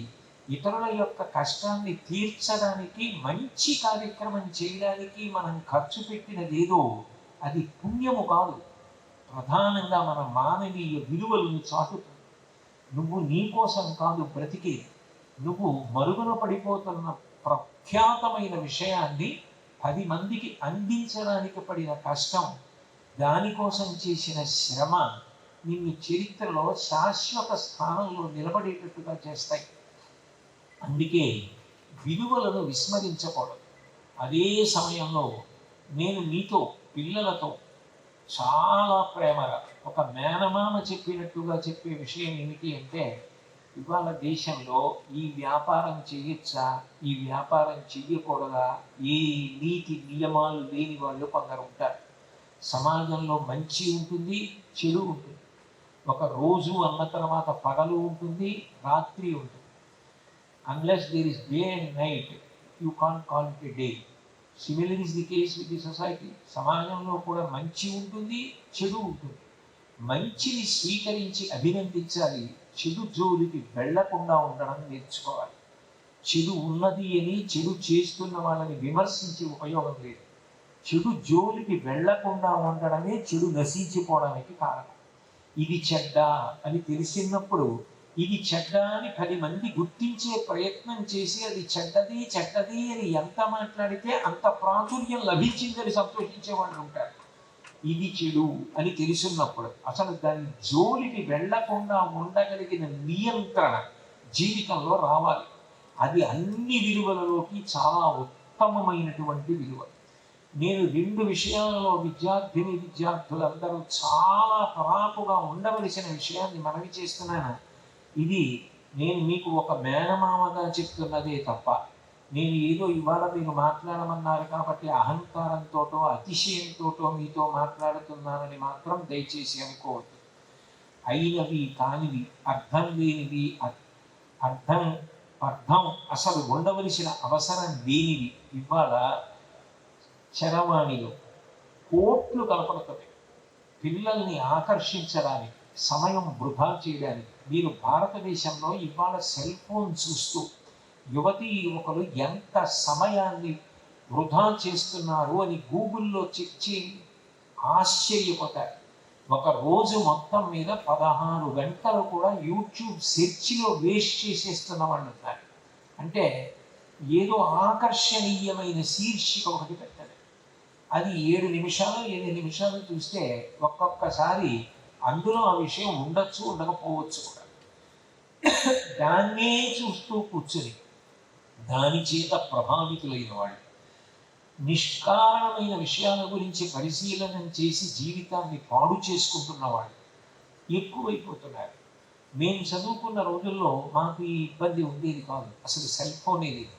ఇతరుల యొక్క కష్టాన్ని తీర్చడానికి, మంచి కార్యక్రమం చేయడానికి మనం ఖర్చు పెట్టినదేదో అది పుణ్యము కాదు, ప్రధానంగా మన మానవీయ విలువలను చాటుతుంది. నువ్వు నీ కోసం కాదు బ్రతికేది, నువ్వు మరుగున పడిపోతున్న ప్రఖ్యాతమైన విషయాన్ని 10 మందికి అందించడానికి పడిన కష్టం, దానికోసం చేసిన శ్రమ నిన్ను చరిత్రలో శాశ్వత స్థానంలో నిలబడేటట్టుగా చేస్తాయి. అందుకే విలువలను విస్మరించకూడదు. అదే సమయంలో నేను మీతో పిల్లలతో చాలా ప్రేమగా ఒక మేనమామ చెప్పినట్టుగా చెప్పే విషయం ఏమిటి అంటే, ఇవాళ దేశంలో ఈ వ్యాపారం చేయొచ్చా, ఈ వ్యాపారం చెయ్యకూడదా, ఏ నీతి నియమాలు లేని వాళ్ళు కొందరు ఉంటారు. సమాజంలో మంచి ఉంటుంది, చెడు ఉంటుంది. ఒక రోజు అన్న తర్వాత పగలు ఉంటుంది, రాత్రి ఉంటుంది. Unless there is day and night you can't call it a day. Similar is the case with the society. సమాజంలో కూడా మంచి ఉంటుంది, చెడు ఉంటుంది. మంచిని స్వీకరించి అభినందించాలి, చెడు జోలికి వెళ్లకుండా ఉండడం నేర్చుకోవాలి. చెడు ఉన్నది అని చెడు చేస్తున్న వాళ్ళని విమర్శించే ఉపయోగం లేదు. చెడు జోలికి వెళ్లకుండా ఉండడమే చెడు నశించిపోవడానికి కారణం. ఇది చెడ్డ అని తెలిసినప్పుడు ఇది చెడ్డ అని 10 మంది గుర్తించే ప్రయత్నం చేసి అది చెడ్డది చెడ్డది అని ఎంత మాట్లాడితే అంత ప్రాచుర్యం లభించిందని సంతోషించే వాళ్ళు ఉంటారు. ఇది చెడు అని తెలుసున్నప్పుడు అసలు దాని జోలికి వెళ్లకుండా ఉండగలిగిన నియంత్రణ జీవితంలో రావాలి. అది అన్ని విలువలలోకి చాలా ఉత్తమమైనటువంటి విలువ. నేను 2 విషయాలలో విద్యార్థులందరూ చాలా పరాకుగా ఉండవలసిన విషయాన్ని మనవి చేస్తున్నాను. ఇది నేను మీకు ఒక మేనమామగా చెప్తున్నదే తప్ప, నేను ఏదో ఇవాళ మీరు మాట్లాడమన్నారు కాబట్టి అహంకారంతోటో అతిశయంతోటో మీతో మాట్లాడుతున్నానని మాత్రం దయచేసి అనుకోవద్దు. అయినవి కానివి, అర్థం లేనివి, అర్థం అసలు ఉండవలసిన అవసరం లేనివి ఇవాళ చరవాణిలో కోట్లు కనపడుతుంది. పిల్లల్ని ఆకర్షించడానికి, సమయం వృధా చేయడానికి. మీరు భారతదేశంలో ఇవాళ సెల్ ఫోన్ చూస్తూ యువతీ యువకులు ఎంత సమయాన్ని వృధా చేస్తున్నారు అని గూగుల్లో చెక్ చేయండి, ఆశ్చర్యపోతారు. ఒక రోజు మొత్తం మీద 16 గంటలు కూడా యూట్యూబ్ సెర్చ్లో వేస్ట్ చేసేస్తున్న వాళ్ళు ఉన్నారు. అంటే ఏదో ఆకర్షణీయమైన శీర్షిక ఒకటి పెట్టాలి, అది 7 నిమిషాలు 8 నిమిషాలు చూస్తే ఒక్కొక్కసారి అందులో ఆ విషయం ఉండొచ్చు, ఉండకపోవచ్చు కూడా. దాన్నే చూస్తూ కూర్చుని దాని చేత ప్రభావితులైన వాళ్ళు, నిష్కారణమైన విషయాల గురించి పరిశీలన చేసి జీవితాన్ని పాడు చేసుకుంటున్న వాళ్ళు ఎక్కువైపోతున్నారు. మేము చదువుకున్న రోజుల్లో మాకు ఈ ఇబ్బంది ఉండేది కాదు, అసలు సెల్ ఫోన్ లేదు.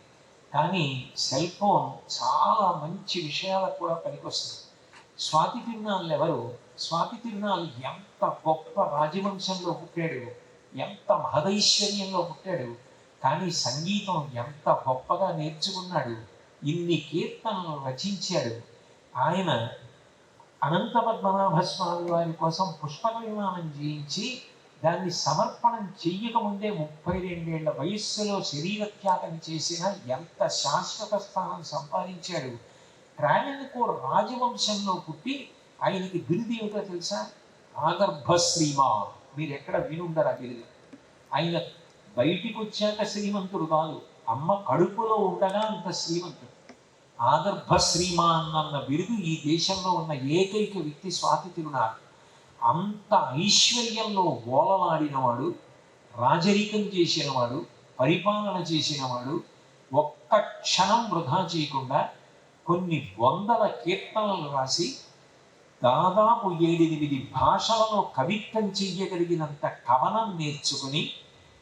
కానీ సెల్ ఫోన్ చాలా మంచి విషయాలకు కూడా పనికొస్తుంది. స్వాతి తిరునాళ్ళు ఎవరు? స్వాతి తిరునాళ్ళు ఎంత గొప్ప రాజవంశంలో పుట్టాడు, ఎంత మహదైశ్వర్యంలో పుట్టాడు, కానీ సంగీతం ఎంత గొప్పగా నేర్చుకున్నాడు, ఇన్ని కీర్తనలు రచించాడు. ఆయన అనంత పద్మనాభ స్వామి వారి కోసం పుష్పక విమానం చేయించి దాన్ని సమర్పణం చెయ్యకముందే 32 ఏళ్ల వయస్సులో శరీరత్యాగం చేసిన ఎంత శాశ్వత స్థానం సంపాదించాడు. ట్రావెన్కోర్ రాజవంశంలో పుట్టి ఆయనకి బిరుదు ఏమిటో తెలుసా? ఆగర్భ శ్రీమా. మీరు ఎక్కడ వినుండరు ఆ బిరుదు. ఆయన బయటికి వచ్చాక శ్రీమంతుడు కాదు, అమ్మ కడుపులో ఉండగా అంత శ్రీమంతుడు. ఆగర్భ శ్రీమాన్ అన్న బిరుదు ఈ దేశంలో ఉన్న ఏకైక వ్యక్తి స్వాతి తిరునాళ్ళు. అంత ఐశ్వర్యంలో ఓలలాడినవాడు, రాజరికం చేసినవాడు, పరిపాలన చేసినవాడు, ఒక్క క్షణం వృధా చేయకుండా కొన్ని వందల కీర్తనలు రాసి దాదాపు 7-8 భాషలలో కవిత్వం చెయ్యగలిగినంత కవనం నేర్చుకుని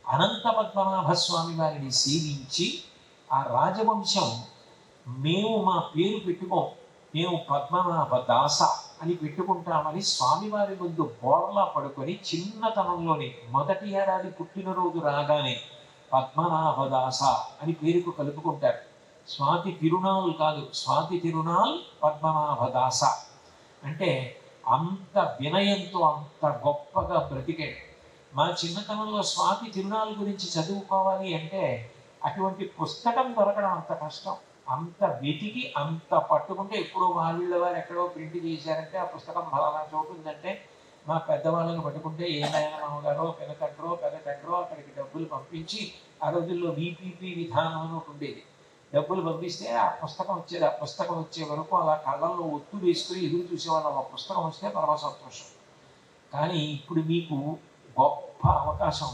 అనంత పద్మనాభ స్వామి వారిని సేవించి ఆ రాజవంశం, మేము మా పేరు పెట్టుకోం, మేము పద్మనాభ దాస అని పెట్టుకుంటామని స్వామివారి ముందు బోర్లా పడుకొని చిన్నతనంలోని మొదటి ఏడాది పుట్టినరోజు రాగానే పద్మనాభదాస అని పేరుకు కలుపుకుంటారు. స్వాతి తిరునాళ్ళు కాదు, స్వాతి తిరునాళ్ పద్మనాభదాస. అంటే అంత వినయంతో అంత గొప్పగా బ్రతికాడు. మా చిన్నతనంలో స్వాతి తిరునాళ్ళ గురించి చదువుకోవాలి అంటే అటువంటి పుస్తకం దొరకడం అంత కష్టం. అంత వెతికి అంత పట్టుకుంటే ఎప్పుడో వాళ్ళ వారు ఎక్కడో ప్రింట్ చేశారంటే ఆ పుస్తకం ఫలానా చోటు ఉందంటే మా పెద్దవాళ్ళని పట్టుకుంటే ఏమైనా మామగారో పెదతండ్రో అక్కడికి డబ్బులు పంపించి, ఆ రోజుల్లో విపిపి విధానం అని ఒకటి ఉండేది, డబ్బులు పంపిస్తే ఆ పుస్తకం వచ్చేది. ఆ పుస్తకం వచ్చే వరకు అలా కళ్ళల్లో ఒత్తు వేసుకుని ఎదురు చూసేవాళ్ళం. ఆ పుస్తకం వస్తే పరమ సంతోషం. కానీ ఇప్పుడు మీకు గొప్ప అవకాశం.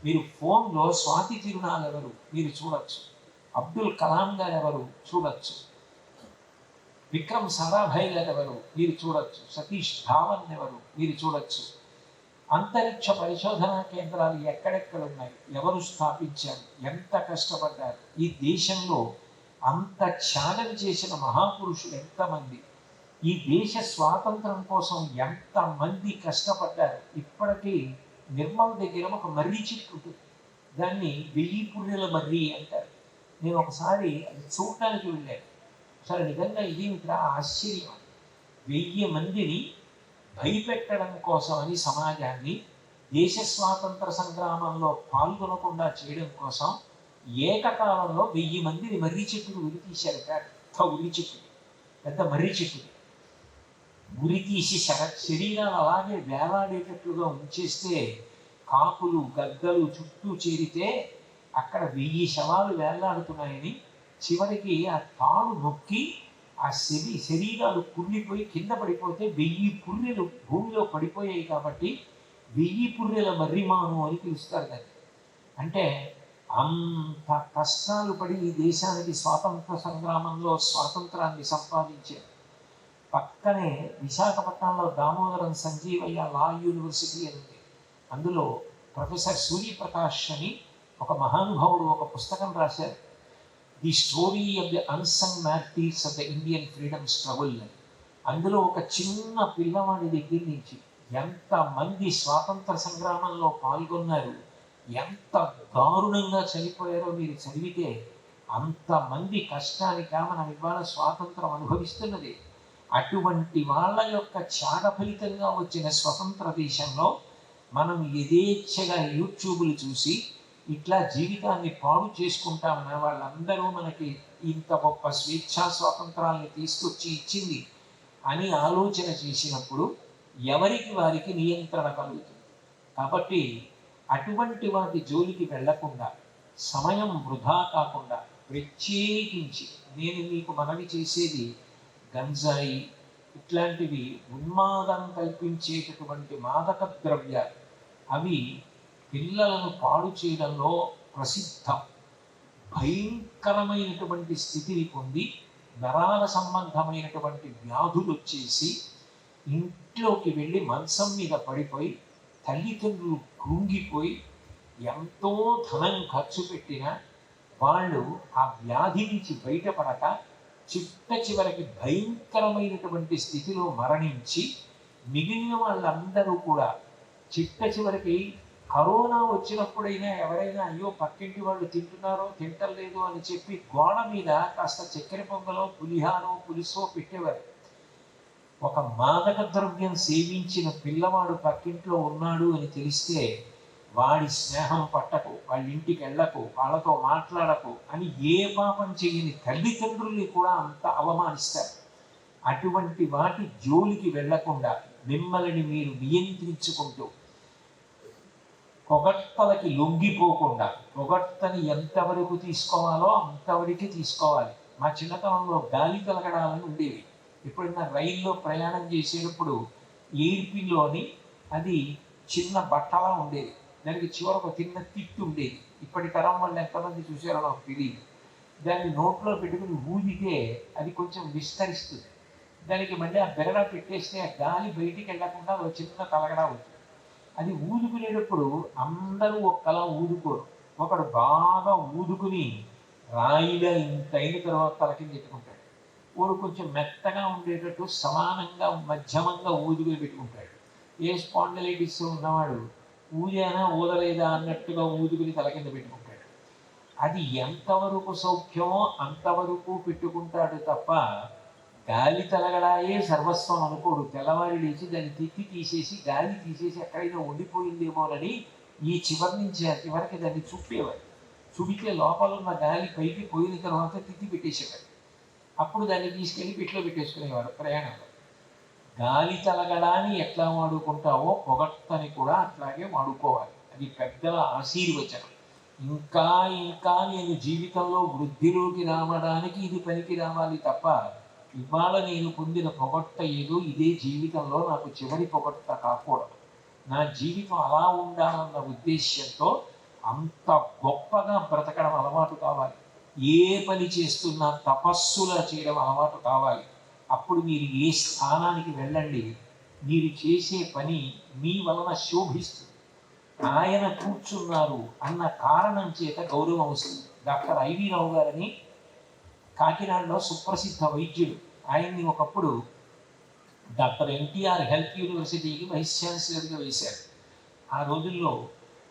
మీరు ఫోన్లో స్వాతి తిరునాళ్ళు ఎవరు మీరు చూడొచ్చు, అబ్దుల్ కలాం గారు ఎవరు చూడొచ్చు, విక్రమ్ సారాభాయ్ గారు ఎవరు మీరు చూడొచ్చు, సతీష్ ధావన్ ఎవరు మీరు చూడొచ్చు. అంతరిక్ష పరిశోధనా కేంద్రాలు ఎక్కడెక్కడ ఉన్నాయి, ఎవరు స్థాపించారు, ఎంత కష్టపడ్డారు. ఈ దేశంలో అంత త్యాగం చేసిన మహాపురుషులు ఎంతమంది, ఈ దేశ స్వాతంత్రం కోసం ఎంతమంది కష్టపడ్డారు. ఇప్పటికీ నిర్మల్ దగ్గర ఒక మర్రి చెట్టు ఉంటుంది, దాన్ని 1000 పుర్రెల మర్రి అంటారు. నేను ఒకసారి అది చూడటానికి వెళ్ళాను. అసలు నిజంగా ఇది ఇక్కడ ఆశ్చర్యం. 1000 మందిని భయపెట్టడం కోసమని సమాజాన్ని దేశ స్వాతంత్ర సంగ్రామంలో పాల్గొనకుండా చేయడం కోసం ఏకకాలంలో 1000 మందిని మర్రి చెట్టును ఉరితీశారు. పెద్ద ఉరి చెట్టు, పెద్ద మర్రి చెట్టుని ఉరితీసి శరీరాలు అలాగే వేలాడేటట్లుగా ఉంచేస్తే కాకులు గద్దలు చుట్టూ చేరితే అక్కడ 1000 శవాలు వేలాడుతున్నాయని చివరికి ఆ తాడు నొక్కి ఆ శరీరాలు కుళ్ళిపోయి కింద పడిపోతే 1000 పుర్రెలు భూమిలో పడిపోయాయి. కాబట్టి 1000 పుర్రెల మర్రిమాను అని పిలుస్తారు దాన్ని. అంటే అంత కష్టాలు పడి ఈ దేశానికి స్వాతంత్ర సంగ్రామంలో స్వాతంత్రాన్ని సంపాదించారు. పక్కనే విశాఖపట్నంలో దామోదరం సంజీవయ్య లా యూనివర్సిటీ అని ఉంది. అందులో ప్రొఫెసర్ సూర్యప్రకాష్ అని ఒక మహానుభావుడు ఒక పుస్తకం రాశారు, the story of the unsung martyrs of the Indian freedom struggle. అందులో ఒక చిన్న పిల్లవాడి దగ్గర నుంచి ఎంతమంది స్వాతంత్ర సంగ్రామంలో పాల్గొన్నారు, ఎంత దారుణంగా చనిపోయారో మీరు చదివితే అంతమంది కష్టానిక మనం ఇవాళ స్వాతంత్రం అనుభవిస్తున్నది. అటువంటి వాళ్ళ యొక్క త్యాగ ఫలితంగా వచ్చిన స్వతంత్ర దేశంలో మనం యథేచ్ఛగా యూట్యూబ్లు చూసి ఇట్లా జీవితాన్ని పాడు చేసుకుంటామన్న వాళ్ళందరూ మనకి ఇంత గొప్ప స్వేచ్ఛా స్వాతంత్రాన్ని తీసుకొచ్చి ఇచ్చింది అని ఆలోచన చేసినప్పుడు ఎవరికి వారికి నియంత్రణ కలుగుతుంది. కాబట్టి అటువంటి వాటి జోలికి వెళ్లకుండా, సమయం వృధా కాకుండా, ప్రత్యేకించి నేను మీకు మనవి చేసేది గంజాయి ఇట్లాంటివి ఉన్మాదం కల్పించేటటువంటి మాదక ద్రవ్యాలు, అవి పిల్లలను పాడు చేయడంలో ప్రసిద్ధం. భయంకరమైనటువంటి స్థితిని పొంది నరాల సంబంధమైనటువంటి వ్యాధులు వచ్చేసి ఇంట్లోకి వెళ్ళి మంచం మీద పడిపోయి తల్లిదండ్రులు కృంగిపోయి ఎంతో ధనం ఖర్చు పెట్టినా వాళ్ళు ఆ వ్యాధి నుంచి బయటపడక చివరికి భయంకరమైనటువంటి స్థితిలో మరణించి మిగిలిన వాళ్ళందరూ కూడా చివరికి కరోనా వచ్చినప్పుడైనా ఎవరైనా అయ్యో పక్కింటి వాళ్ళు తింటున్నారో తింటలేదు అని చెప్పి గోడ మీద కాస్త చక్కెర పొంగలో పులిహారో పులుసో పెట్టేవారు. ఒక మాదక ద్రవ్యం సేవించిన పిల్లవాడు పక్కింట్లో ఉన్నాడు అని తెలిస్తే వాడి స్నేహం పట్టకు, వాళ్ళ ఇంటికి వెళ్ళకు, వాళ్ళతో మాట్లాడకు అని ఏ పాపం చేయని తల్లిదండ్రుల్ని కూడా అంత అవమానిస్తారు. అటువంటి వాటి జోలికి వెళ్లకుండా మిమ్మల్ని మీరు నియంత్రించుకుంటూ పొగడ్తలకి లొంగిపోకుండా, పొగడ్తని ఎంతవరకు తీసుకోవాలో అంతవరకు తీసుకోవాలి. మా చిన్నతనంలో గాలి కలగడాలని ఉండేవి. ఎప్పుడైనా రైల్లో ప్రయాణం చేసేటప్పుడు ఎయిర్పిన్లోని అది చిన్న బట్టలా ఉండేది, దానికి చివరకు చిన్న తిట్టు ఉండేది. ఇప్పటి తరం వాళ్ళు ఎంతమంది చూసారో నాకు తెలియదు. దాన్ని నోట్లో పెట్టుకుని ఊదితే అది కొంచెం విస్తరిస్తుంది. దానికి మళ్ళీ ఆ బెరడా పెట్టేస్తే ఆ గాలి బయటికి వెళ్ళకుండా ఒక చిన్న కలగడా ఉంటుంది. అది ఊదుకునేటప్పుడు అందరూ ఒక్కలా ఊదుకోరు. ఒకడు బాగా ఊదుకుని రాయిగా ఇంత అయిన తర్వాత తల కింద పెట్టుకుంటాడు. వాడు కొంచెం మెత్తగా ఉండేటట్టు సమానంగా మధ్యమంగా ఊదుకుని పెట్టుకుంటాడు. ఏ స్పాండిలైటిస్ ఉన్నవాడు ఊదేనా ఊదలేదా అన్నట్టుగా ఊదుకుని తల కింద పెట్టుకుంటాడు. అది ఎంతవరకు సౌఖ్యమో అంతవరకు పెట్టుకుంటాడు తప్ప గాలి తలగడాయే సర్వస్వం అనుకోడు. తెల్లవారి లేచి దాన్ని తిత్తి తీసేసి గాలి తీసేసి ఎక్కడైనా ఉండిపోయిందేమోనని ఈ చివరి నుంచి ఆ చివరికి దాన్ని చుట్టేవారు. చుడితే లోపల ఉన్న గాలి పైకి పోయిన తర్వాత తిత్తి పెట్టేసేవారు. అప్పుడు దాన్ని తీసుకెళ్ళి పెట్లో పెట్టేసుకునేవారు ప్రయాణంలో. గాలి తలగడాన్ని ఎట్లా వాడుకుంటావో పొగట్టని కూడా అట్లాగే వాడుకోవాలి. అది పెద్దల ఆశీర్వచనం. ఇంకా ఇంకా నేను జీవితంలో వృద్ధిలోకి రావడానికి ఇది పనికి రావాలి తప్ప ఇవాళ నేను పొందిన పొగట్ట ఏదో ఇదే జీవితంలో నాకు చివరి పొగట్ట కాకూడదు. నా జీవితం అలా ఉండాలన్న ఉద్దేశ్యంతో అంత గొప్పగా బ్రతకడం అలవాటు కావాలి. ఏ పని చేస్తున్నా తపస్సులా చేయడం అలవాటు కావాలి. అప్పుడు మీరు ఏ స్థానానికి వెళ్ళండి, మీరు చేసే పని మీ వలన శోభిస్తుంది. ఆయన కూర్చున్నారు అన్న కారణం చేత గౌరవం వస్తుంది. డాక్టర్ ఐవి రావు గారని కాకినాడలో సుప్రసిద్ధ వైద్యుడు. ఆయన్ని ఒకప్పుడు డాక్టర్ ఎన్టీఆర్ హెల్త్ యూనివర్సిటీకి వైస్ ఛాన్సలర్గా వేశారు. ఆ రోజుల్లో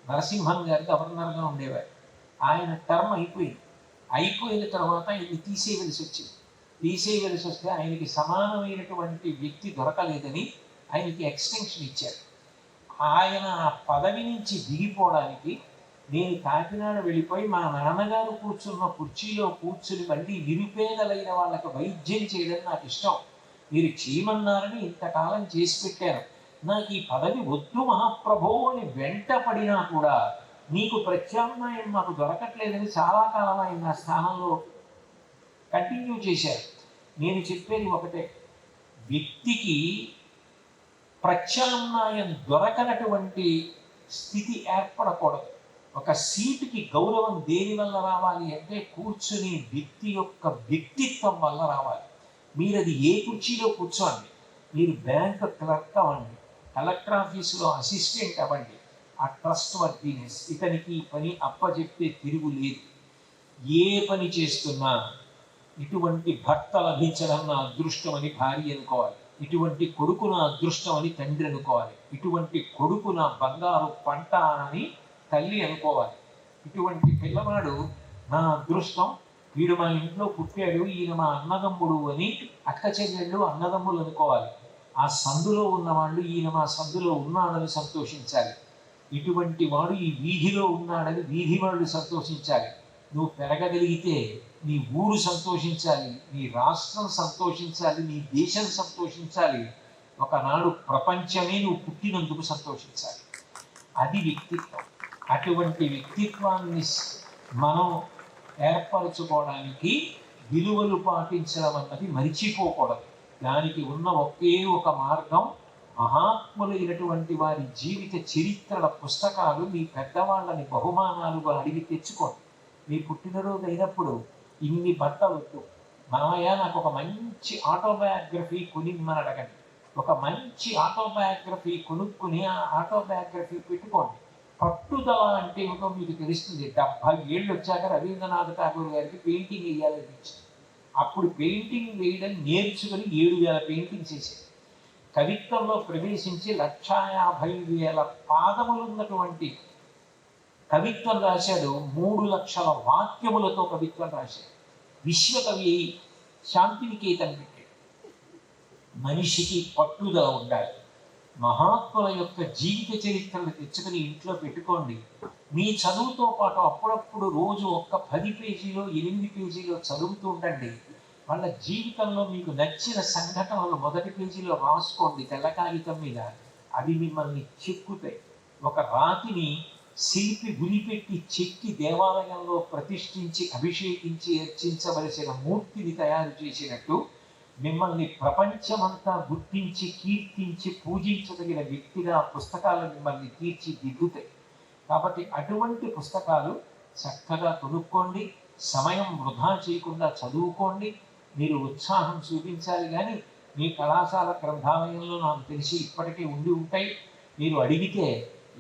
నరసింహన్ గారు గవర్నర్గా ఉండేవారు. ఆయన టర్మ్ అయిపోయిన తర్వాత ఆయన్ని తీసేయవలసి వస్తే ఆయనకి సమానమైనటువంటి వ్యక్తి దొరకలేదని ఆయనకి ఎక్స్టెన్షన్ ఇచ్చారు. ఆయన ఆ పదవి నుంచి దిగిపోవడానికి నేను కాకినాడ వెళ్ళిపోయి మా నాన్నగారు కూర్చున్న కుర్చీలో కూర్చుని మళ్ళీ నిరుపేదలైన వాళ్ళకి వైద్యం చేయడం నాకు ఇష్టం, మీరు చేయమన్నారని ఇంతకాలం చేసి పెట్టారు, నాకు ఈ పదవి వద్దు మహాప్రభో అని వెంట పడినా కూడా నీకు ప్రత్యామ్నాయం మాకు దొరకట్లేదని చాలా కాలం ఆయన నా స్థానంలో కంటిన్యూ చేశారు. నేను చెప్పేది ఒకటే, వ్యక్తికి ప్రత్యామ్నాయం దొరకనటువంటి స్థితి ఏర్పడకూడదు. ఒక సీటుకి గౌరవం దేని వల్ల రావాలి అంటే కూర్చుని వ్యక్తి యొక్క వ్యక్తిత్వం వల్ల రావాలి. మీరు అది ఏ కుర్చీలో కూర్చోండి, మీరు బ్యాంక్ క్లర్క్ అవ్వండి, కలెక్టర్ ఆఫీసులో అసిస్టెంట్ అవ్వండి, ఆ ట్రస్ట్ వర్తీనెస్, ఇతనికి ఈ పని అప్పచెప్తే తిరుగు లేదు. ఏ పని చేస్తున్నా ఇటువంటి భర్త లభించడం నా అదృష్టం అని భార్య అనుకోవాలి, ఇటువంటి కొడుకు నా అదృష్టం అని తండ్రి అనుకోవాలి, ఇటువంటి కొడుకు నా బంగారు పంట అని తల్లి అనుకోవాలి, ఇటువంటి పిల్లవాడు నా అదృష్టం, వీడు మా ఇంట్లో పుట్టాడు, ఈయన మా అన్నదమ్ముడు అని అక్క చెల్లెళ్ళు అన్నదమ్ములు అనుకోవాలి. ఆ సందులో ఉన్నవాళ్ళు ఈయన మా సందులో ఉన్నాడని సంతోషించాలి. ఇటువంటి వాడు ఈ వీధిలో ఉన్నాడని వీధి వాళ్ళు సంతోషించాలి. నువ్వు పెరగగలిగితే నీ ఊరు సంతోషించాలి, నీ రాష్ట్రం సంతోషించాలి, నీ దేశం సంతోషించాలి, ఒకనాడు ప్రపంచమే నువ్వు పుట్టినందుకు సంతోషించాలి. అది వ్యక్తిత్వం. అటువంటి వ్యక్తిత్వాన్ని మనం ఏర్పరచుకోవడానికి విలువలు పాటించడం అన్నది మరిచిపోకూడదు. దానికి ఉన్న ఒకే ఒక మార్గం, మహాత్ములైనటువంటి వారి జీవిత చరిత్రల పుస్తకాలు మీ పెద్దవాళ్ళని బహుమానాలుగా అడిగి తెచ్చుకోండి. మీ పుట్టినరోజు అయినప్పుడు ఇన్ని బట్టలు వద్దు, మామయ్య నాకు ఒక మంచి ఆటోబయోగ్రఫీ కొనిమ్మని అడగండి. ఒక మంచి ఆటోబయోగ్రఫీ కొనుక్కుని ఆ ఆటోబయోగ్రఫీ పెట్టుకోండి. పట్టుదల అంటే ఏమిటో మీకు తెలుస్తుంది. 70 ఏళ్ళు వచ్చాక రవీంద్రనాథ్ ఠాగూర్ గారికి పెయింటింగ్ వేయాలనిపించింది. అప్పుడు పెయింటింగ్ వేయడం నేర్చుకుని 7,000 పెయింటింగ్స్ వేసారు. కవిత్వంలో ప్రవేశించి 1,50,000 పాదములు ఉన్నటువంటి కవిత్వం రాశాడు. 3 లక్షల వాక్యములతో కవిత్వం రాశాడు. విశ్వకవి శాంతినికేతన్ పెట్టాడు. మనిషికి పట్టుదల ఉండాలి. మహాత్ముల యొక్క జీవిత చరిత్రను తెచ్చుకుని ఇంట్లో పెట్టుకోండి. మీ చదువుతో పాటు అప్పుడప్పుడు రోజు ఒక్క 10 పేజీలో 8 పేజీలో చదువుతూ ఉండండి. వాళ్ళ జీవితంలో మీకు నచ్చిన సంఘటనలు మొదటి పేజీలో రాసుకోండి తెల్ల కాగితం మీద. అవి మిమ్మల్ని చెక్కుతాయి. ఒక రాతిని శిల్పి గురిపెట్టి చెక్కి దేవాలయంలో ప్రతిష్ఠించి అభిషేకించి అర్చించవలసిన మూర్తిని తయారు చేసినట్టు మిమ్మల్ని ప్రపంచమంతా గుర్తించి కీర్తించి పూజించదగిన వ్యక్తిగా పుస్తకాలు మిమ్మల్ని తీర్చిదిద్దుతాయి. కాబట్టి అటువంటి పుస్తకాలు చక్కగా కొనుక్కోండి. సమయం వృధా చేయకుండా చదువుకోండి. మీరు ఉత్సాహం చూపించాలి. కానీ మీ కళాశాల గ్రంథాలయంలో నాకు తెలిసి ఇప్పటికే ఉండి ఉంటాయి. మీరు అడిగితే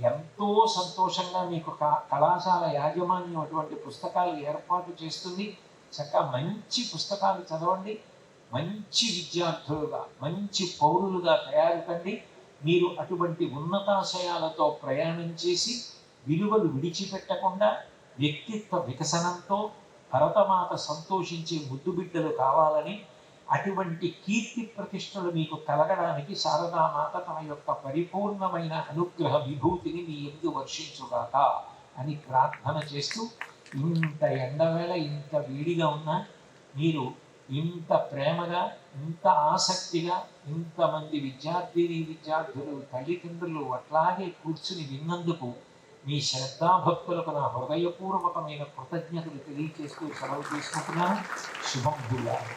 ఎంతో సంతోషంగా మీకు కళాశాల యాజమాన్యం అటువంటి పుస్తకాలు ఏర్పాటు చేస్తుంది. చక్కగా మంచి పుస్తకాలు చదవండి. మంచి విద్యార్థులుగా మంచి పౌరులుగా తయారు కండి. మీరు అటువంటి ఉన్నతాశయాలతో ప్రయాణం చేసి విలువలు విడిచిపెట్టకుండా వ్యక్తిత్వ వికసనంతో భరతమాత సంతోషించే ముద్దుబిడ్డలు కావాలని, అటువంటి కీర్తి ప్రతిష్టలు మీకు కలగడానికి శారదామాత తన యొక్క పరిపూర్ణమైన అనుగ్రహ విభూతిని మీ యందు వర్షించుగాక అని ప్రార్థన చేస్తూ, ఇంత ఎండవేళ ఇంత వేడిగా ఉన్నా మీరు ఇంత ప్రేమగా ఇంత ఆసక్తిగా ఇంతమంది విద్యార్థులు తల్లిదండ్రులు అట్లాగే కూర్చుని విన్నందుకు మీ శ్రద్ధాభక్తులకు నా హృదయపూర్వకమైన కృతజ్ఞతలు తెలియచేస్తూ సెలవు తీసుకుంటున్నాను. శుభం భూయాత్.